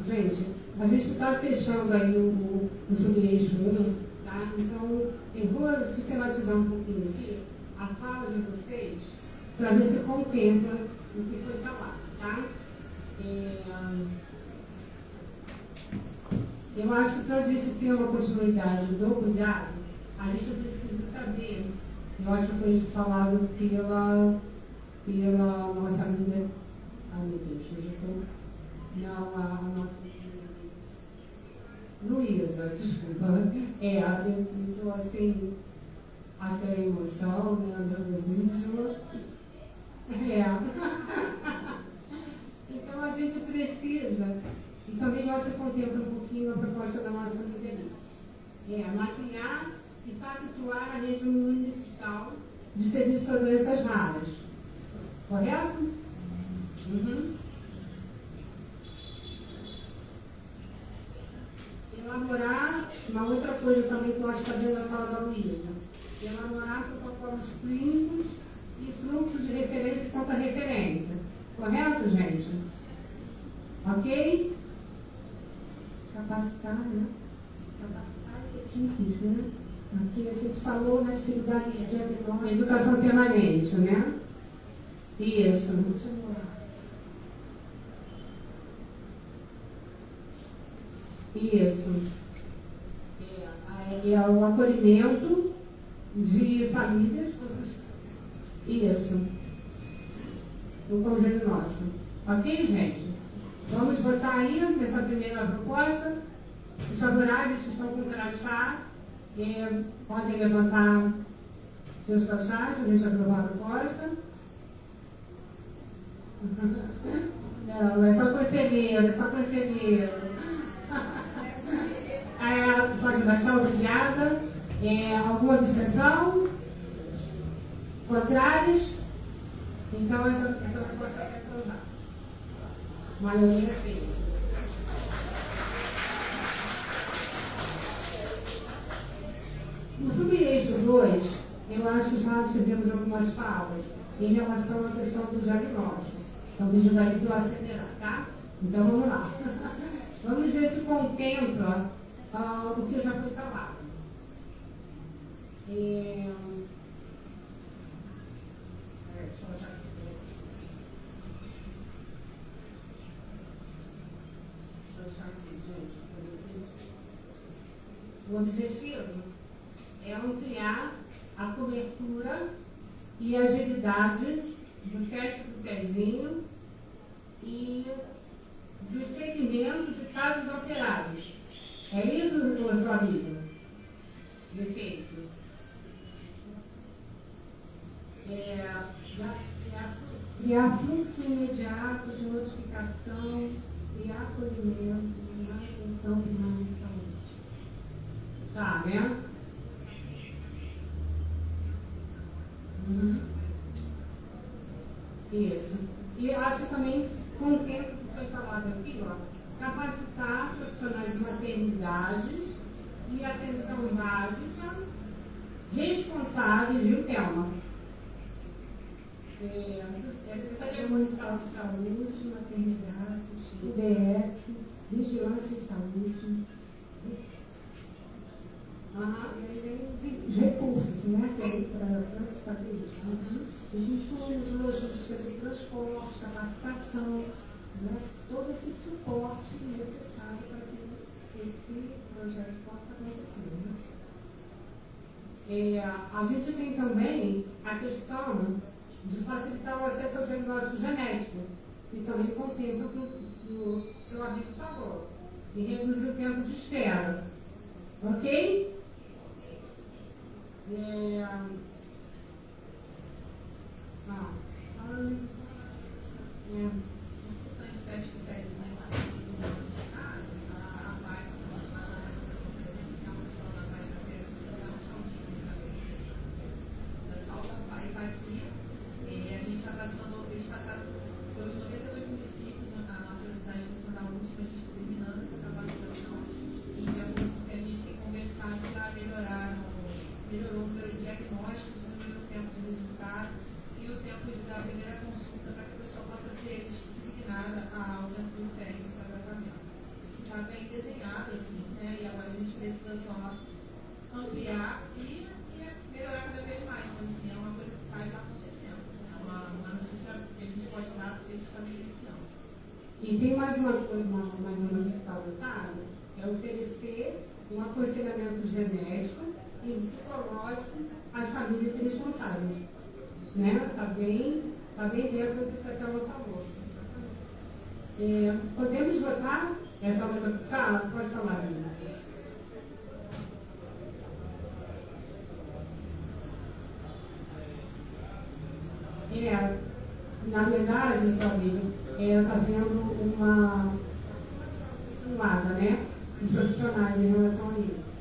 Gente, a gente está fechando aí o subeixo 1, tá? Então eu vou sistematizar um pouquinho aqui a fala de vocês para ver se contempla o que foi falado, tá? Eu acho que para a gente ter uma continuidade do cuidado, a gente precisa saber, eu acho que foi isso falado pela nossa amiga, meu Deus, hoje eu estou, não, a nossa Luísa, desculpa, então assim, acho que é a emoção, né, o nervosismo, Então a gente precisa, e também eu acho que contempla um pouquinho a proposta da nossa amiga ali, maquiar e pactuar a rede municipal de serviço para doenças raras. Correto? Uhum. Elaborar, uma outra coisa também que eu acho que está dentro da fala da Luísa, elaborar protocolos clínicos e fluxos de referência e contra-referência. Correto, gente? Ok? Capacitar, né? Capacitar as equipes, né? Aqui a gente falou na atividade de diagnóstico, educação permanente, né? Isso. Isso. É o acolhimento de famílias. Isso. Com o diagnóstico. Ok, gente? Vamos votar aí nessa primeira proposta. Os favoráveis que estão com crachá podem levantar seus crachás para a gente aprovar a proposta. Não, é só conselheiro, é só conselheiro. Pode baixar, obrigada. Alguma abstenção? Contrários? Então, essa proposta é aprovada. Maioria sim. No subeixo 2, eu acho que já tivemos algumas falas em relação à questão do diagnóstico. Então, me ajudaria para eu acelerar, tá? Então, vamos lá. Vamos ver se contempla o que já foi falado. O objetivo é ampliar a cobertura e agilidade do teste do pezinho e do segmento de casos operados. É isso, sua amiga? Defeito. Criar fluxo imediato de notificação e acolhimento e manutenção de saúde. Tá, né? Isso. E acho também, com o tempo que foi falado aqui, ó, capacitar profissionais de maternidade e atenção básica responsáveis, viu, Thelma? Secretaria Municipal de Saúde, Maternidade, UBS, Vigilância em Saúde. E aí vem os recursos, né? Que é para fazer isso. Os insumos, logística de transporte, capacitação, né? Todo esse suporte necessário para que esse projeto possa acontecer. Né? A gente tem também a questão de facilitar o acesso ao diagnóstico genético, que também contempla o que o seu amigo falou, e reduzir o tempo de espera. Ok? Melhorou o número de diagnósticos, diminuiu o tempo de resultado e o tempo da primeira consulta para que a pessoa possa ser designada ao centro de referência para tratamento. Isso está bem desenhado, assim, né? E agora a gente precisa só ampliar e melhorar cada vez mais. Então, assim, é uma coisa que está acontecendo. É uma notícia que a gente pode dar porque a gente está beneficiando. E tem mais uma coisa, mais uma que está botada, é oferecer um aconselhamento genético e psicológico às famílias responsáveis. Né? Está bem dentro do que a Thelma falou. Podemos votar essa outra fala? Pode falar, Lina. Na verdade, sabe, está havendo uma vaga, né? Dos profissionais em relação a isso.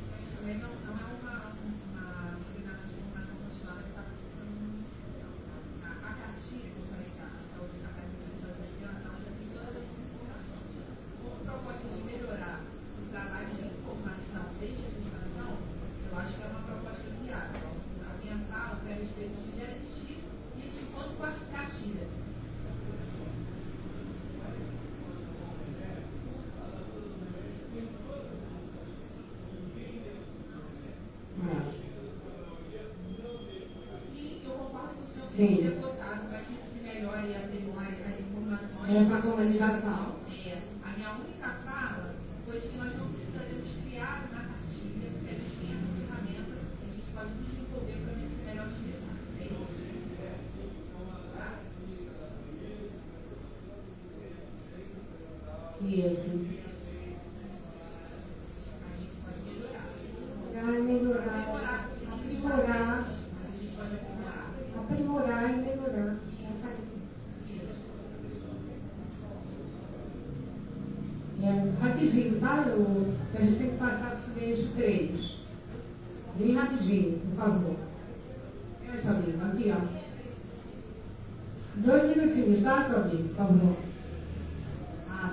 Ser votado para que se melhore e aprimore as informações. Essa comunicação. A minha única fala foi de que nós não precisaríamos criar uma cartilha, porque a gente tem essa ferramenta que a gente pode desenvolver para ver se melhor utilizar. É isso. Isso. A gente pode melhorar. Aprimorar e melhorar. Rapidinho, tá? A gente tem que passar sobre eixo 3. Bem rapidinho, por favor. Sabino, aqui, ó. 2 minutinhos, tá, Sabino? Por favor.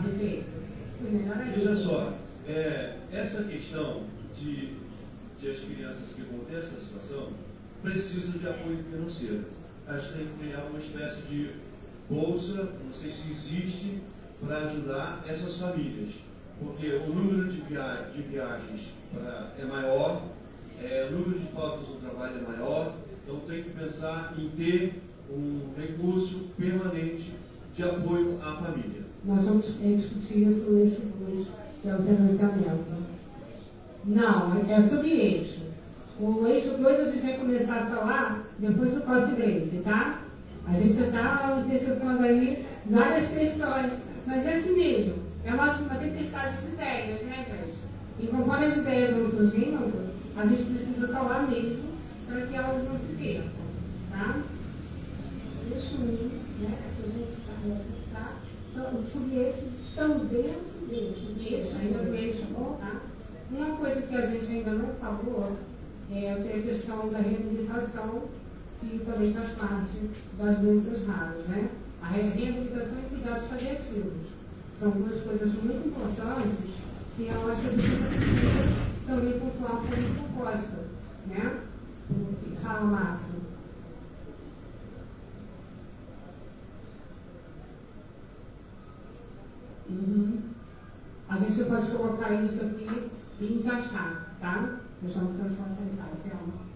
Perfeito. Veja só, essa questão de as crianças que vão ter essa situação precisam de apoio financeiro. Acho que tem que criar uma espécie de bolsa, não sei se existe, para ajudar essas famílias. Porque o número de viagens é maior, o número de faltas no trabalho é maior, então tem que pensar em ter um recurso permanente de apoio à família. Nós vamos discutir isso no eixo 2, que é o financiamento. Não, é sobre eixo. O eixo 2 a gente vai começar a falar depois do coffee break, tá? A gente já está antecipando aí várias questões, mas é assim mesmo. É uma tempestade de ideias, né, gente? E conforme as ideias vão surgindo, a gente precisa falar mesmo para que elas não se percam, tá? Eixo 1, né? A gente está. Os subeixos estão dentro desse eixo, ainda do eixo bom, tá? Uma coisa que a gente ainda não falou é a questão da reabilitação, que também faz parte das doenças raras, né? A reabilitação e cuidados paliativos. São duas coisas muito importantes que eu acho que a gente precisa também pontuar como proposta, né? Fala, Márcio. A gente pode colocar isso aqui e encaixar, tá? Deixando o transporte central, calma.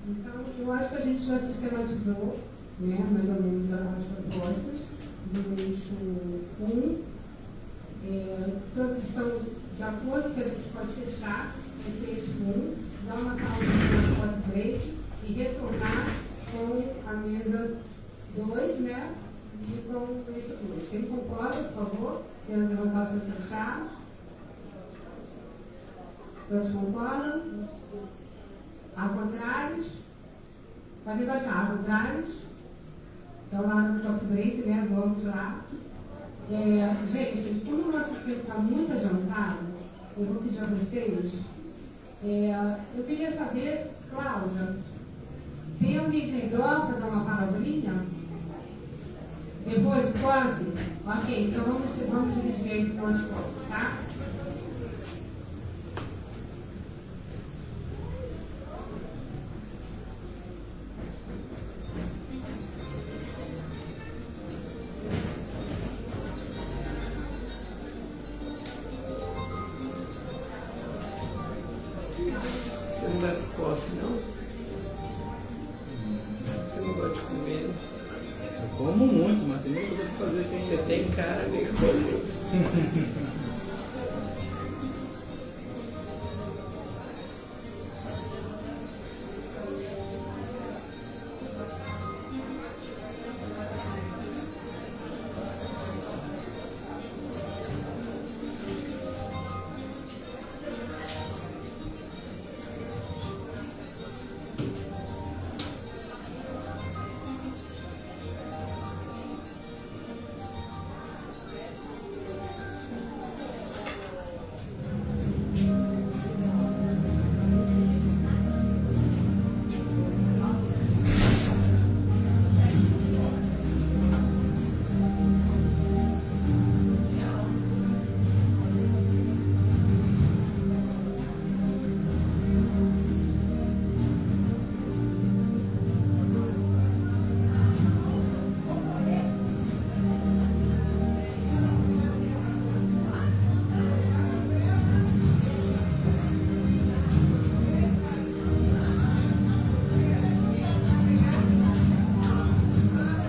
Então, eu acho que a gente já sistematizou, né, mais ou menos as propostas do eixo 1. Todos estão de acordo que a gente pode fechar esse eixo 1, dar uma pausa no eixo 3 e retornar com a mesa 2, né, e com o eixo 2. Quem concorda, por favor, quero levantar o seu fechar. Todos concordam? Ao contrário? Pode baixar, ao contrário? Então, lá no toque break, né? Vamos lá. Gente, como o nosso tempo está muito adiantado, eu vou pedir a vocês. Eu queria saber, Cláudia, tem alguém que droga para dar uma palavrinha? Depois pode? Ok, então vamos dividir aí para o nosso corpo, tá? Você não bebe coffee, não? Você não gosta de comer? Eu como muito, mas tem muita coisa pra fazer aqui. Você tem cara meio escolhido.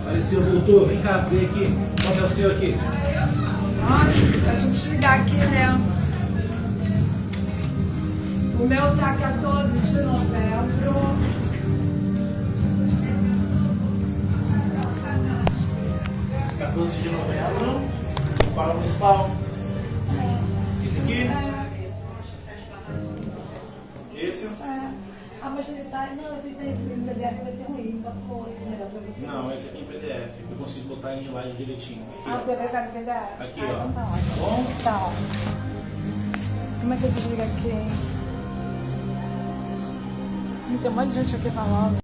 Apareceu, voltou, vem cá, vem aqui. Qual que é o seu aqui? Olha, pra gente ligar aqui, né? O meu tá 14 de novembro. De novembro, para o municipal. Esse aqui? Esse? Ah, mas ele tá. Não, esse tem em PDF, vai ser ruim. Não, esse aqui em PDF. Eu consigo botar em slide direitinho. Aqui, você vai estar no PDF? Aqui, ó. Então tá bom? Então. Como é que eu desligo aqui? Tem um monte de gente aqui falando.